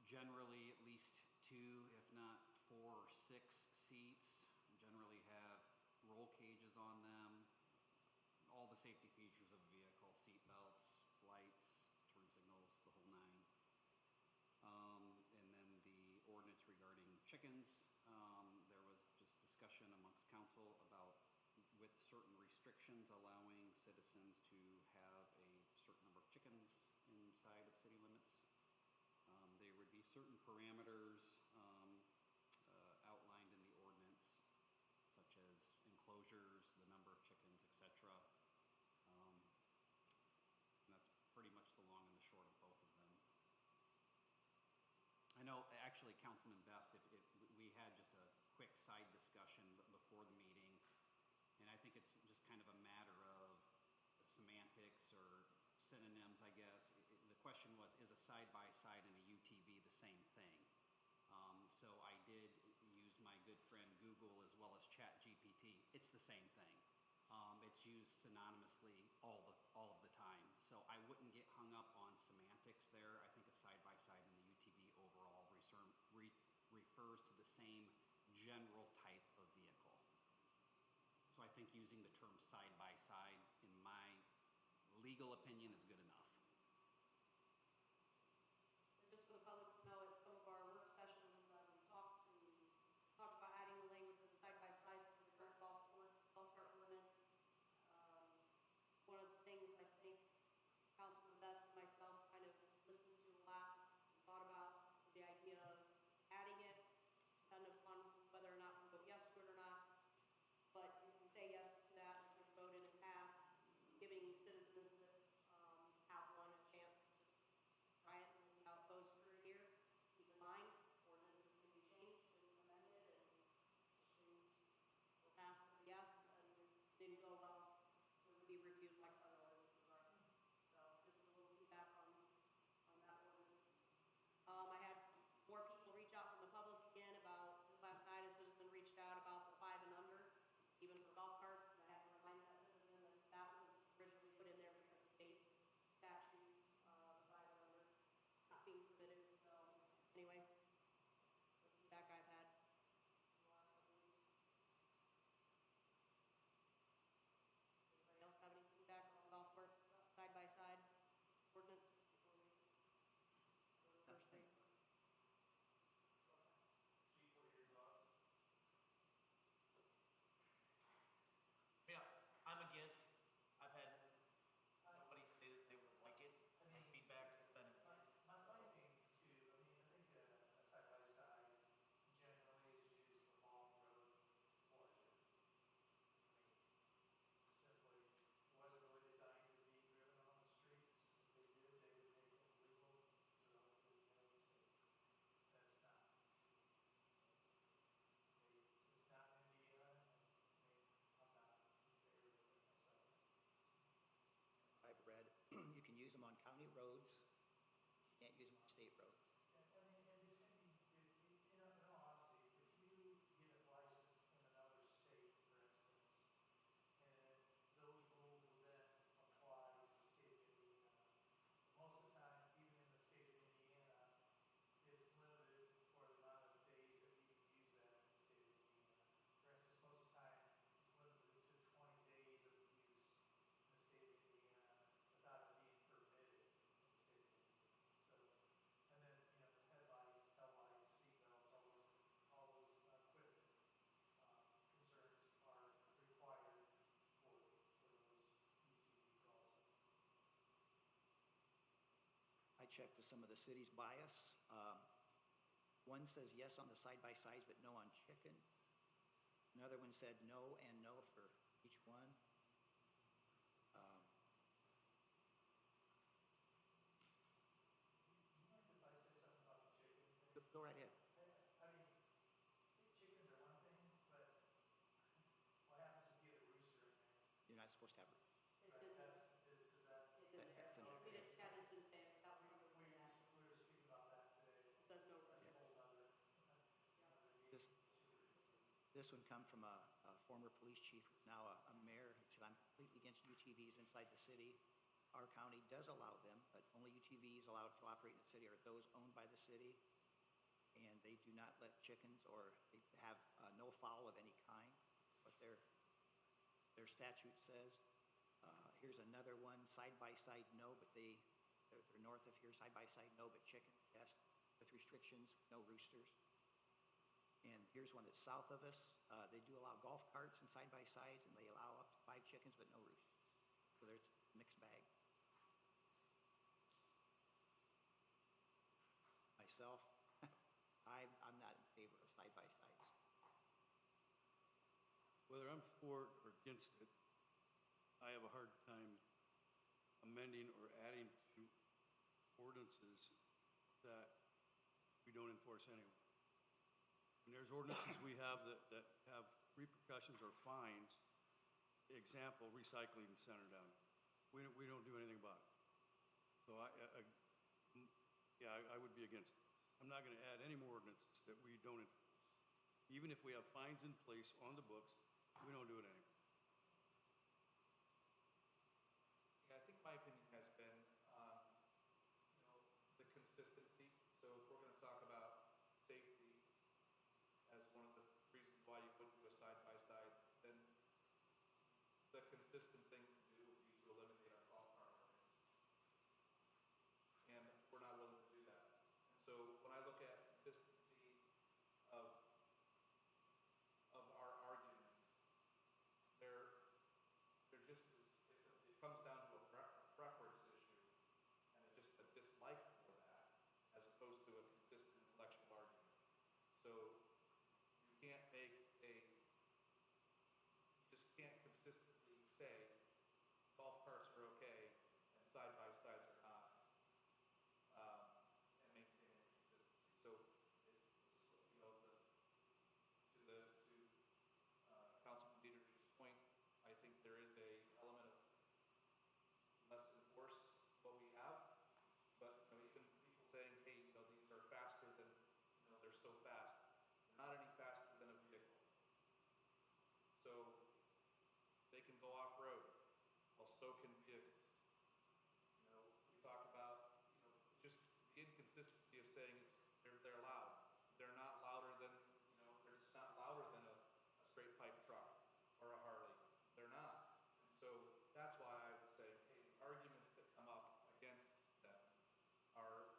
generally at least 2, if not 4 or 6 seats, generally have roll cages on them, all the safety features of a vehicle, seat belts, lights, turn signals, the whole 9. And then the ordinance regarding chickens, there was just discussion amongst council about, with certain restrictions, allowing citizens to have a certain number of chickens inside of city limits. There would be certain parameters outlined in the ordinance, such as enclosures, the number of chickens, etc. And that's pretty much the long and the short of both of them. I know, actually, Councilman Best, if we had just a quick side discussion before the meeting, and I think it's just kind of a matter of semantics or synonyms, I guess. The question was, is a side-by-side and a UTV the same thing? So I did use my good friend Google as well as ChatGPT. It's the same thing. It's used synonymously all of the time. So I wouldn't get hung up on semantics there. I think a side-by-side and the UTV overall refer refers to the same general type of vehicle. So I think using the term side-by-side, in my legal opinion, is good enough. Just for the public to know, at some of our work sessions, as we talked about adding the language of the side-by-sides to the current golf cart ordinance. One of the things I think Councilman Best and myself kind of listened to a lot, and thought about, was the idea of adding it, depending upon whether or not we vote yes to it or not. But if we say yes to that, if it's voted and passed, giving citizens that have one a chance to try it and we'll see how it goes for a year. Keep in mind, ordinances can be changed and amended, and things were passed as a yes and didn't go well, it would be reviewed like other ordinances are. So this is a little feedback on that ordinance. I had more people reach out from the public again about, this last night, a citizen reached out about the 5 and under, even for golf carts, and I have to remind that citizen that that was originally put in there because of state statutes, the 5 and under not being permitted, so anyway, that's the feedback I've had in the last couple of weeks. Anybody else have any feedback on golf carts side-by-side ordinance before we go to the first reading? Chief, what are your thoughts? Yeah, I'm against. I've had nobody say that they would like it. My feedback has been against. My finding too, I mean, I think a side-by-side generally is used for off-road pleasure. I mean, simply, it wasn't really designed to be driven on the streets. If they did, they would make it illegal throughout the United States. That's not. It's not in Indiana, and I mean, I'm not in favor of it myself. I've read, you can use them on county roads, you can't use them on state roads. Yeah, I mean, and depending, in all honesty, if you get it licensed in another state, for instance, and those rules will then apply to the state of Indiana. Most of the time, even in the state of Indiana, it's limited for the amount of days that you can use that in the state of Indiana. For instance, most of the time, it's limited to 20 days of use in the state of Indiana without it being permitted in the state of Indiana. So, and then, you know, the headlights, tail lights, seat belts, all those equipment concerns are required for those UTVs also. I checked with some of the cities bias. One says yes on the side-by-sides, but no on chickens. Another one said no and no for each one. You mind if I say something about the chicken thing? Go right ahead. I mean, chickens are one thing, but what happens if you get a rooster in there? You're not supposed to have, It's Right, in, that's, is that? it's in there. That's in there. We didn't, Chad didn't say it, that was something We we asked. we were speaking about that today. It says no That's a rooster. whole other This- issue. this one come from a former police chief who's now a mayor. He said, I'm completely against UTVs inside the city. Our county does allow them, but only UTVs allowed to operate in the city are those owned by the city. And they do not let chickens or they have no fowl of any kind, what their statute says. Here's another one, side-by-side, no, but they're north of here, side-by-side, no, but chickens, yes, with restrictions, no roosters. And here's one that's south of us. They do allow golf carts and side-by-sides, and they allow up to 5 chickens, but no roosters. So there's a mixed bag. Myself, I'm not in favor of side-by-sides. Whether I'm for or against it, I have a hard time amending or adding to ordinances that we don't enforce anyway. And there's ordinances we have that have repercussions or fines. Example, recycling center down. We don't do anything about it. So I would be against it. I'm not gonna add any more ordinances that we don't enforce. Even if we have fines in place on the books, we don't do it anyway. Yeah, I think my opinion has been, the consistency. So if we're gonna talk about safety, consistent thing to do would be to eliminate our golf cart ordinance. And we're not willing to do that. And so when I look at consistency of, of our arguments, they're, they're just as, it comes down to a preference issue and just a dislike for that as opposed to a consistent intellectual argument. So you can't make you just can't consistently say golf carts are okay and side-by-sides are not, and maintain a consistency. So it's, you know, Councilman Dietrich's point, I think there is a element of let's enforce what we have, but, you know, even people saying, hey, you know, these are faster than, you know, they're so fast. They're not any faster than a vehicle. So they can go off-road, well, so can vehicles. You know, we talk about, you know, just the inconsistency of saying they're loud. They're not louder than, you know, they're just not louder than a straight pipe truck or a Harley. They're not. And so that's why I would say, hey, the arguments that come up against them are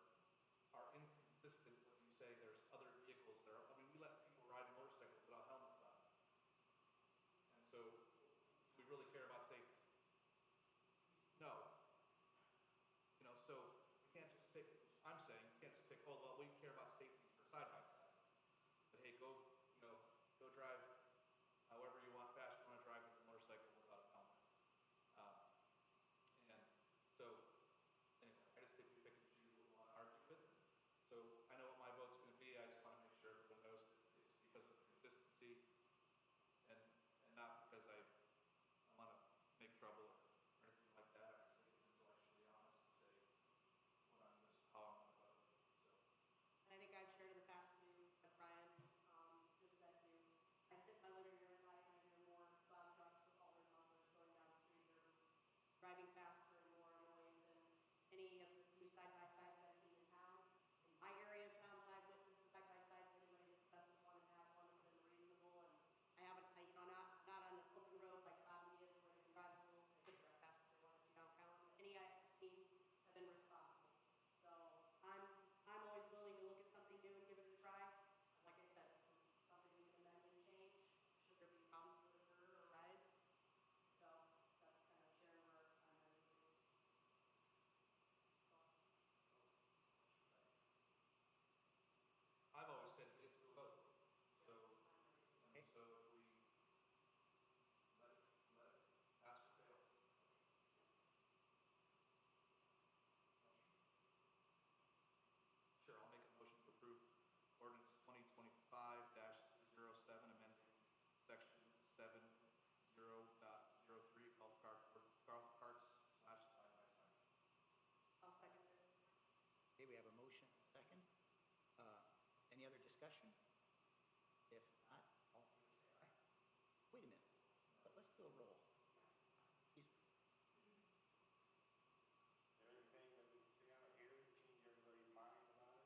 inconsistent when you say there's other vehicles there. I mean, we let people ride motorcycles without helmets on. And so, do we really care about safety? No. You know, so we can't just pick, I'm saying, you can't just pick, oh, well, we care about safety for side-by-sides. But hey, go drive however you want fast you want to drive a motorcycle without a helmet. And so, anyway, I just think we pick and choose what we want to argue with. So I know what my vote's going to be. I just want to make sure everyone knows that it's because of consistency and not because I want to make trouble or anything like that. I just think it's intellectually honest to say what I'm just, how I'm going to vote. So. And I think I've shared in the past too, what Brian just said too. I sit in my living room at night and I hear more cloud trucks with all their mufflers going down the street. They're driving faster and more annoying than any of the new side-by-sides I've seen in town. In my area of town that I've witnessed the side-by-sides, anybody that possesses one and has one has been reasonable. And I haven't, you know, not on an open road like Bob and Diaz where they can drive a little, they could drive faster if they wanted to downtown. Any I've seen have been responsible. So I'm always willing to look at something new and give it a try. Like I said, it's something we can amend and change, should there be problems that occur or arise. So that's kind of sharing where I'm at with things. I've always said get to a vote. So, Okay. and so if we let it pass or fail. Sure, I'll make a motion to approve ordinance 2025-07, amending section 70.03 golf carts / side-by-sides. I'll second it. Okay, we have a motion, a second. Any other discussion? If not, all in favor say aye. Wait a minute, let's do a roll. Excuse me. Is there anything that we can see out here to change everybody's mind about it?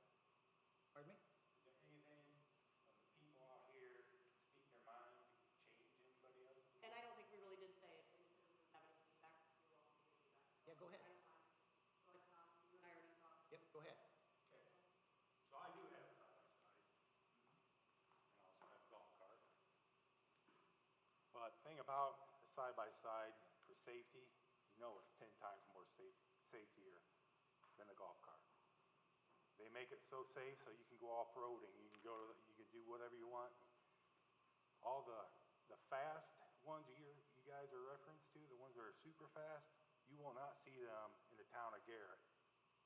Pardon me? Is there anything from the people out here can speak their mind to change anybody else's mind? And I don't think we really did say if any citizens have any feedback, we will give feedback. So Yeah, go ahead. I don't mind. Go ahead, Tom. You and I already talked. Yep, go ahead. Okay, so I do have a side-by-side, and also have a golf cart. But thing about a side-by-side for safety, you know it's 10 times more safetier than a golf cart. They make it so safe so you can go off-roading, you can you can do whatever you want. All the fast ones you guys are referenced to, the ones that are super fast, you will not see them in the town of Garrett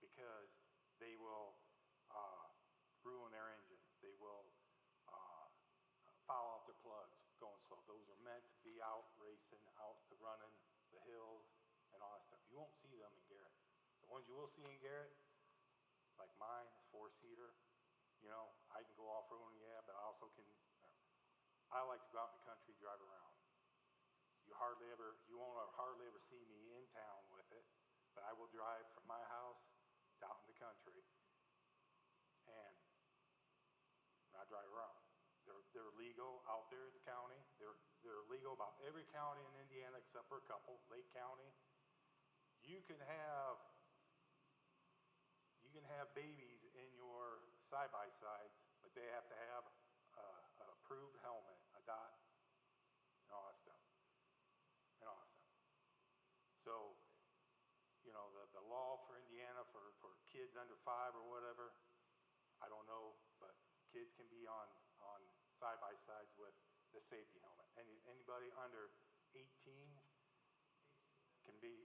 because they will ruin their engine. They will foul out their plugs going slow. Those are meant to be out racing, out to running the hills and all that stuff. You won't see them in Garrett. The ones you will see in Garrett, like mine, is 4-seater. You know, I can go off-roading, yeah, but I also can, I like to go out in the country, drive around. You won't hardly ever see me in town with it, but I will drive from my house to out in the country and I drive around. They're legal out there in the county. They're legal about every county in Indiana except for a couple, Lake County. You can have babies in your side-by-sides, but they have to have a approved helmet, a dot, and all that stuff. And all that stuff. So, you know, the law for Indiana for kids under 5 or whatever, I don't know, but kids can be on side-by-sides with the safety helmet. Anybody under 18 can be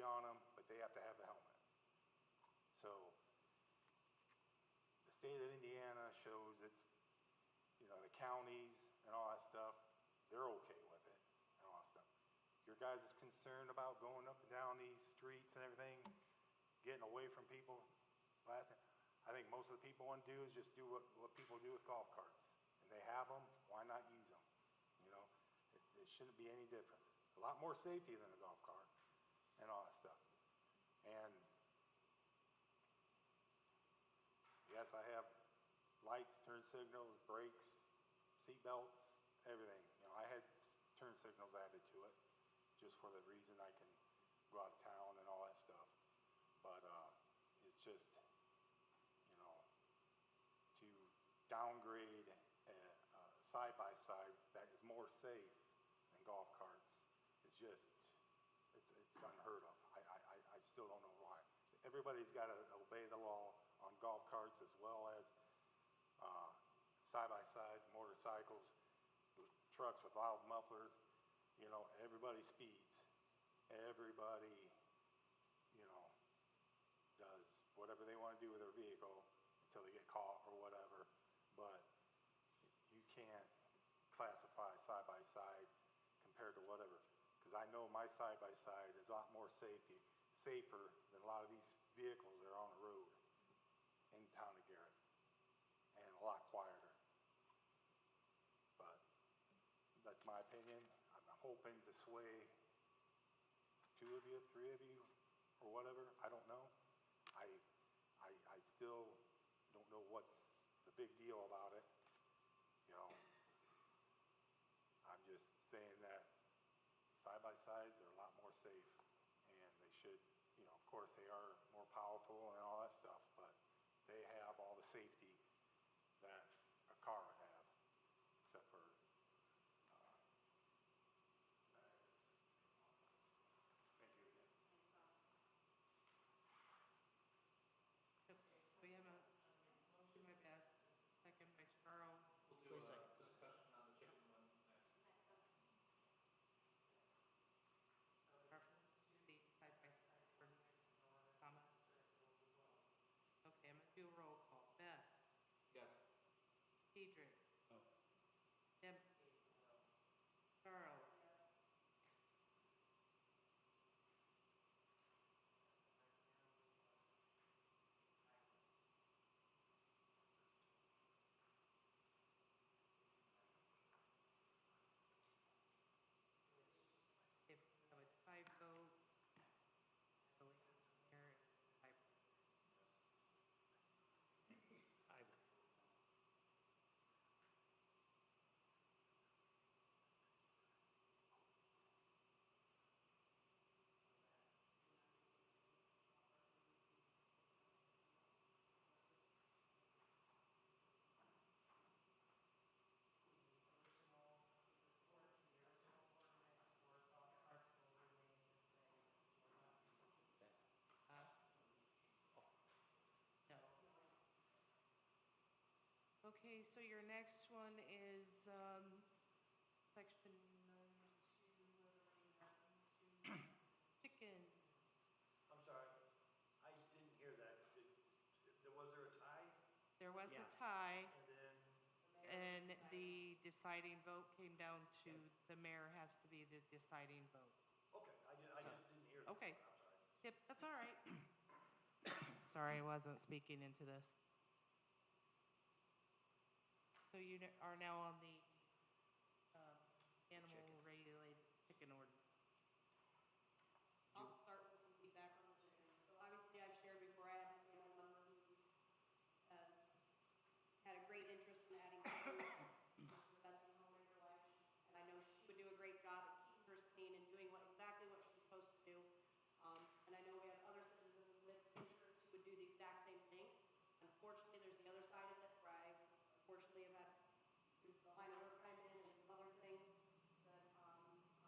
on them, but they have to have the helmet. So the state of Indiana shows it's, you know, the counties and all that stuff, they're okay with it and all that stuff. Your guys is concerned about going up and down these streets and everything, getting away from people, blasting. I think most of the people want to do is just do what people do with golf carts. And they have them, why not use them? You know, it shouldn't be any different. A lot more safety than a golf cart and all that stuff. And yes, I have lights, turn signals, brakes, seat belts, everything. You know, I had turn signals added to it just for the reason I can go out of town and all that stuff. But it's just, you know, to downgrade a side-by-side that is more safe than golf carts is just, it's unheard of. I still don't know why. Everybody's got to obey the law on golf carts as well as side-by-sides, motorcycles, trucks with loud mufflers. You know, everybody speeds. Everybody, you know, does whatever they want to do with their vehicle until they get caught or whatever. But you can't classify side-by-side compared to whatever. Because I know my side-by-side is a lot more safer than a lot of these vehicles that are on the road in the town of Garrett. And a lot quieter. But that's my opinion. I'm hoping to sway 2 of you, 3 of you, or whatever. I don't know. I still don't know what's the big deal about it. You know, I'm just saying that side-by-sides are a lot more safe, and they should, you know, of course they are more powerful and all that stuff, but they have all the safety that a car would have, except for thank you again. Okay, so we have a motion by Bess, second by Charles. We'll do a discussion on the chicken one next. So reference to the side-by-side ordinance, no other comments, or we'll move on? Okay, I'm gonna do a roll call. Bess, Yes. Pedrick, No. Dempsey, Charles. If we have a tie vote, I believe it's mayor, it's tie vote. I No. Okay, so your next one is, section 92, chickens. I'm sorry, I didn't hear that. Was there a tie? There was a Yeah. tie, And then, and the deciding vote came down to the mayor has to be the deciding vote. okay, I just didn't hear that. Okay. I'm sorry. Yep, that's all right. Sorry, I wasn't speaking into this. So you are now on the animal-regulated chicken ordinance. I'll start with some feedback on the chickens. So obviously, I've shared before, I have a family member who has had a great interest in adding chickens. That's in Homemaker Life, and I know she would do a unfortunately, there's the other side of it, where I unfortunately have had the line of work I'm in and some other things that,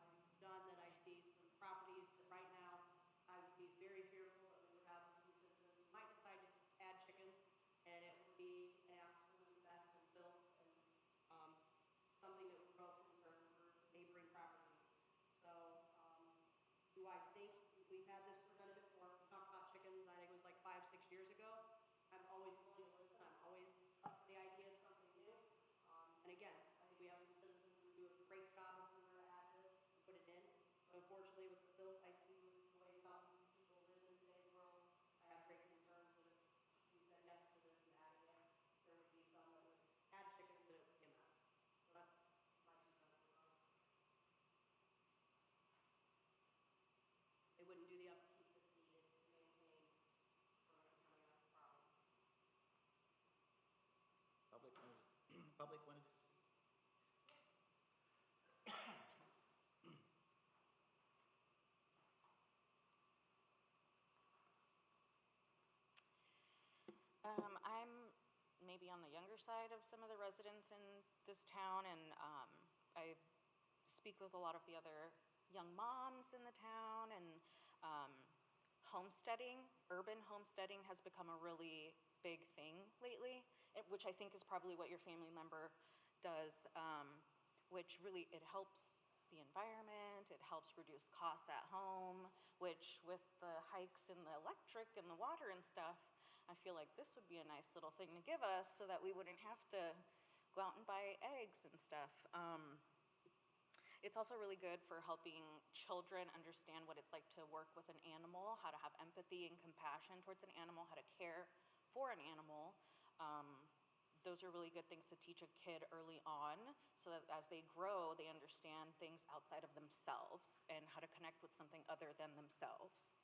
I've done, that I see some properties that right now, I would be very fearful that we would have a few citizens who might decide to add chickens, and it would be an absolute mess and filth, and, something that would provoke concern for neighboring properties. So, do I think, we've had this presented before, we talked about chickens, I think it was like 5, 6 years ago. I'm always willing to listen, I'm always up for the idea of something new. And again, I think we have some citizens who do a great job if we were to add this and put it in. But unfortunately, with the filth I see with the way some people live in today's world, I have great concerns that if we said yes to this and added in, there would be some that would add chickens and it would be a mess. So that's my 2 cents on it. They wouldn't do the upkeep that's needed to maintain from it becoming a problem. Public wanted to speak? I'm maybe on the younger side of some of the residents in this town, and I speak with a lot of the other young moms in the town, and homesteading, urban homesteading has become a really big thing lately, which I think is probably what your family member does, which really, it helps the environment, it helps reduce costs at home, which with the hikes in the electric and the water and stuff, I feel like this would be a nice little thing to give us so that we wouldn't have to go out and buy eggs and stuff. It's also really good for helping children understand what it's like to work with an animal, how to have empathy and compassion towards an animal, how to care for an animal. Those are really good things to teach a kid early on, so that as they grow, they understand things outside of themselves and how to connect with something other than themselves.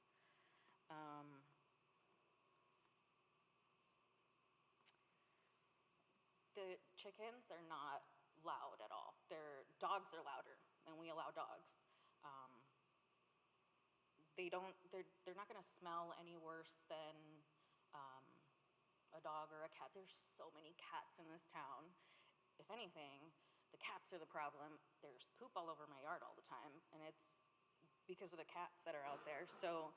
The chickens are not loud at all. Their dogs are louder, and we allow dogs. They're not gonna smell any worse than a dog or a cat. There's so many cats in this town. If anything, the cats are the problem. There's poop all over my yard all the time, and it's because of the cats that are out there. So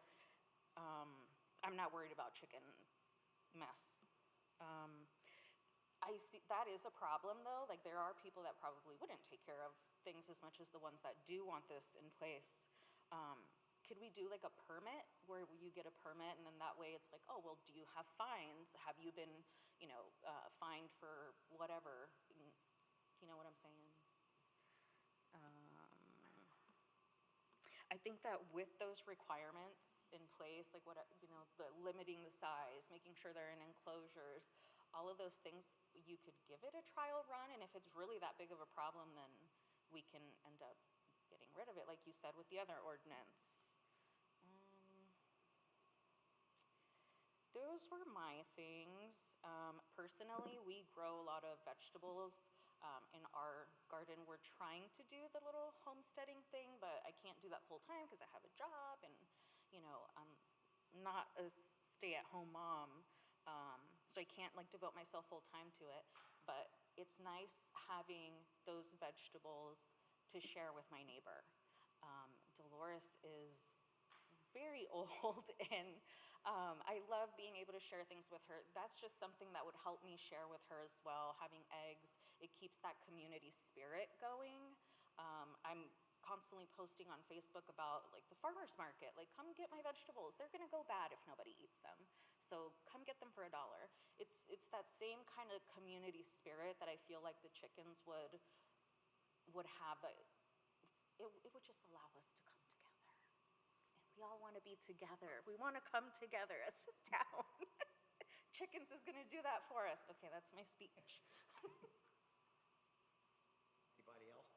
I'm not worried about chicken mess. I see that is a problem, though. Like, there are people that probably wouldn't take care of things as much as the ones that do want this in place. Could we do like a permit where you get a permit, and then that way it's like, oh, well, do you have fines? Have you been, fined for whatever? You know what I'm saying? I think that with those requirements in place, like the limiting the size, making sure they're in enclosures, all of those things, you could give it a trial run, and if it's really that big of a problem, then we can end up getting rid of it, like you said with the other ordinance. Those were my things. Personally, we grow a lot of vegetables. In our garden, we're trying to do the little homesteading thing, but I can't do that full time because I have a job, and I'm not a stay-at-home mom, so I can't devote myself full time to it. But it's nice having those vegetables to share with my neighbor. Dolores is very old, and I love being able to share things with her. That's just something that would help me share with her as well. Having eggs, it keeps that community spirit going. I'm constantly posting on Facebook about the farmer's market. Come get my vegetables. They're gonna go bad if nobody eats them. So come get them for $1. It's that same kind of community spirit that I feel like the chickens would have. It would just allow us to come together. We all want to be together. We want to come together as a town. Chickens is going to do that for us. Okay, that's my speech. Anybody else?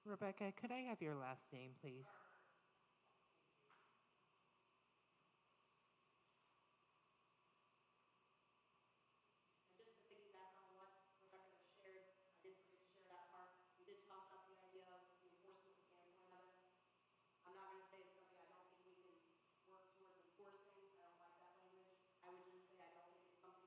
Rebecca, could I have your last name, please? And just to piggyback on what Rebecca shared, I did forget to share that part. We did toss out the idea of the enforcement standpoint of it. I'm not going to say it's something I don't think we can work towards enforcing. I don't like that language. I would just say I don't think it's something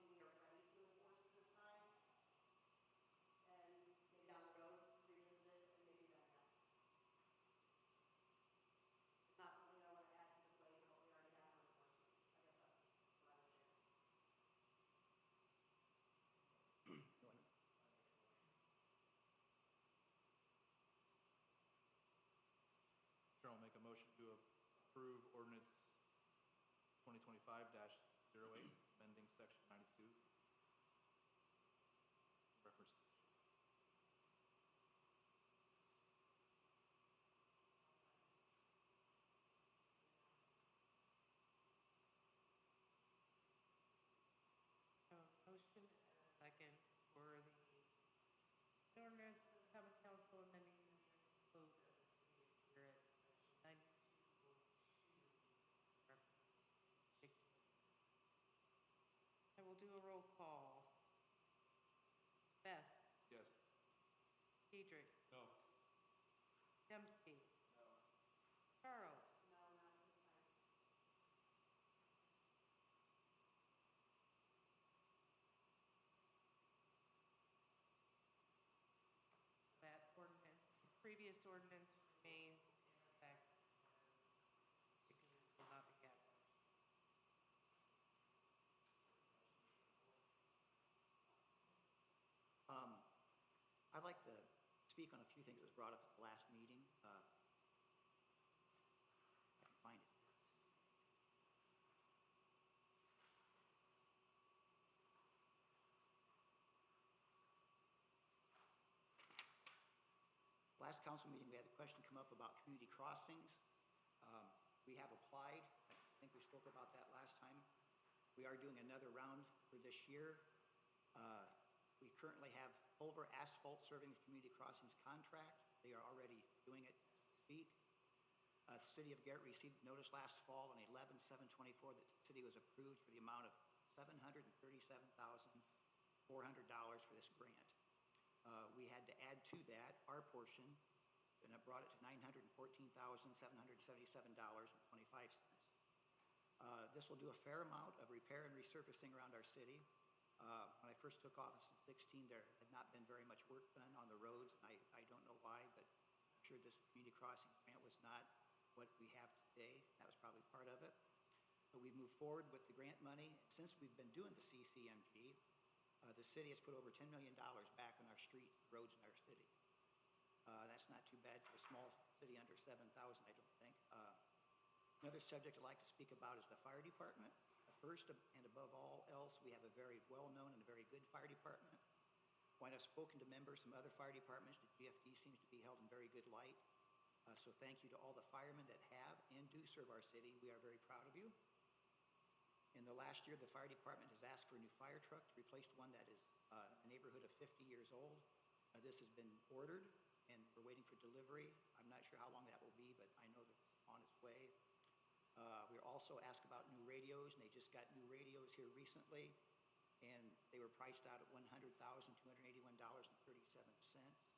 approve ordinance 2025-08, amending section 92. Reference. So motion and a second for the ordinance of the common council amending the municipal code of the city of Garrett, section 9202, reference particular units. I will do a roll call. Best, Yes. Diedrich, No. Dembski. No. Charles. No, not this time. That ordinance, previous ordinance remains in effect. Particulars will not be added. I'd like to speak on a few things that was brought up at the last meeting. I can find it. Last council meeting, we had a question come up about community crossings. We have applied. I think we spoke about that last time. We are doing another round for this year. We currently have Pulver Asphalt serving the community crossings contract. They are already doing it as we speak. The city of Garrett received notice last fall on 11/7/24 that the city was approved for the amount of $737,400 for this grant. We had to add to that our portion, and it brought it to $914,777.25. This will do a fair amount of repair and resurfacing around our city. When I first took office in 2016, there had not been very much work done on the roads. I don't know why, but I'm sure this community crossing grant was not what we have today. That was probably part of it. But we've moved forward with the grant money. Since we've been doing the CCMG, the city has put over $10 million back on our streets, roads in our city. That's not too bad for a small city under 7,000, I don't think. Another subject I'd like to speak about is the fire department. First and above all else, we have a very well-known and a very good fire department. When I've spoken to members from other fire departments, the GFD seems to be held in very good light. So thank you to all the firemen that have and do serve our city. We are very proud of you. In the last year, the fire department has asked for a new fire truck to replace the one that is a neighborhood of 50 years old. This has been ordered, and we're waiting for delivery. I'm not sure how long that will be, but I know that it's on its way. We were also asked about new radios, and they just got new radios here recently, and they were priced out at $100,281.37.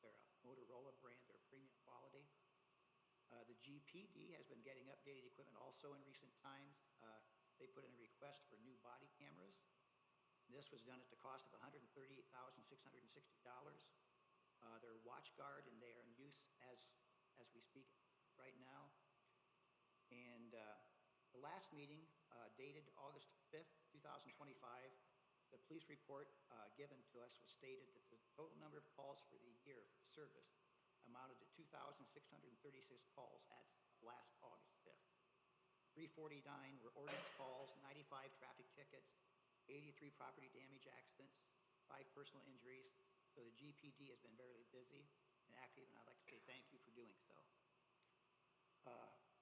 They're a Motorola brand, they're premium quality. The GPD has been getting updated equipment also in recent times. They put in a request for new body cameras. This was done at the cost of $138,660. They're WatchGuard, and they are in use as we speak right now. And the last meeting, dated August 5th, 2025, the police report given to us was stated that the total number of calls for the year for service amounted to 2,636 calls at last August 5th. 349 were ordinance calls, 95 traffic tickets, 83 property damage accidents, 5 personal injuries. So the GPD has been very busy and active, and I'd like to say thank you for doing so.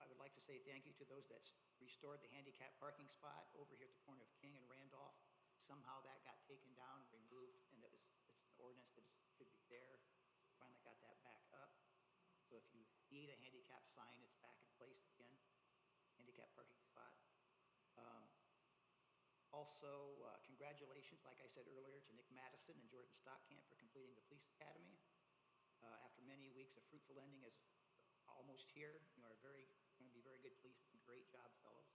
I would like to say thank you to those that restored the handicap parking spot over here at the corner of King and Randolph. Somehow that got taken down and removed, and it's an ordinance that should be there. Finally got that back up. So if you need a handicap sign, it's back in place again, handicap parking spot. Also, congratulations, like I said earlier, to Nick Madison and Jordan Stockamp for completing the police academy. After many weeks, a fruitful ending is almost here. You are going to be very good policemen. Great job, fellows.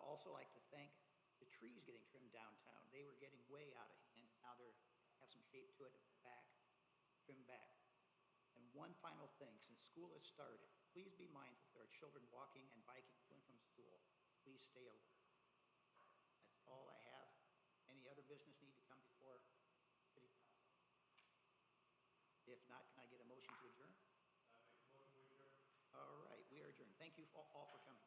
Also like to thank the trees getting trimmed downtown. They were getting way out of hand. Now they have some shape to it at the back, trimmed back. And one final thing, since school has started, please be mindful if there are children walking and biking to and from school. Please stay alert. That's all I have. Any other business need to come before City Council? If not, can I get a motion to adjourn? I make a motion to adjourn. All right, we are adjourned. Thank you. thank you all for coming.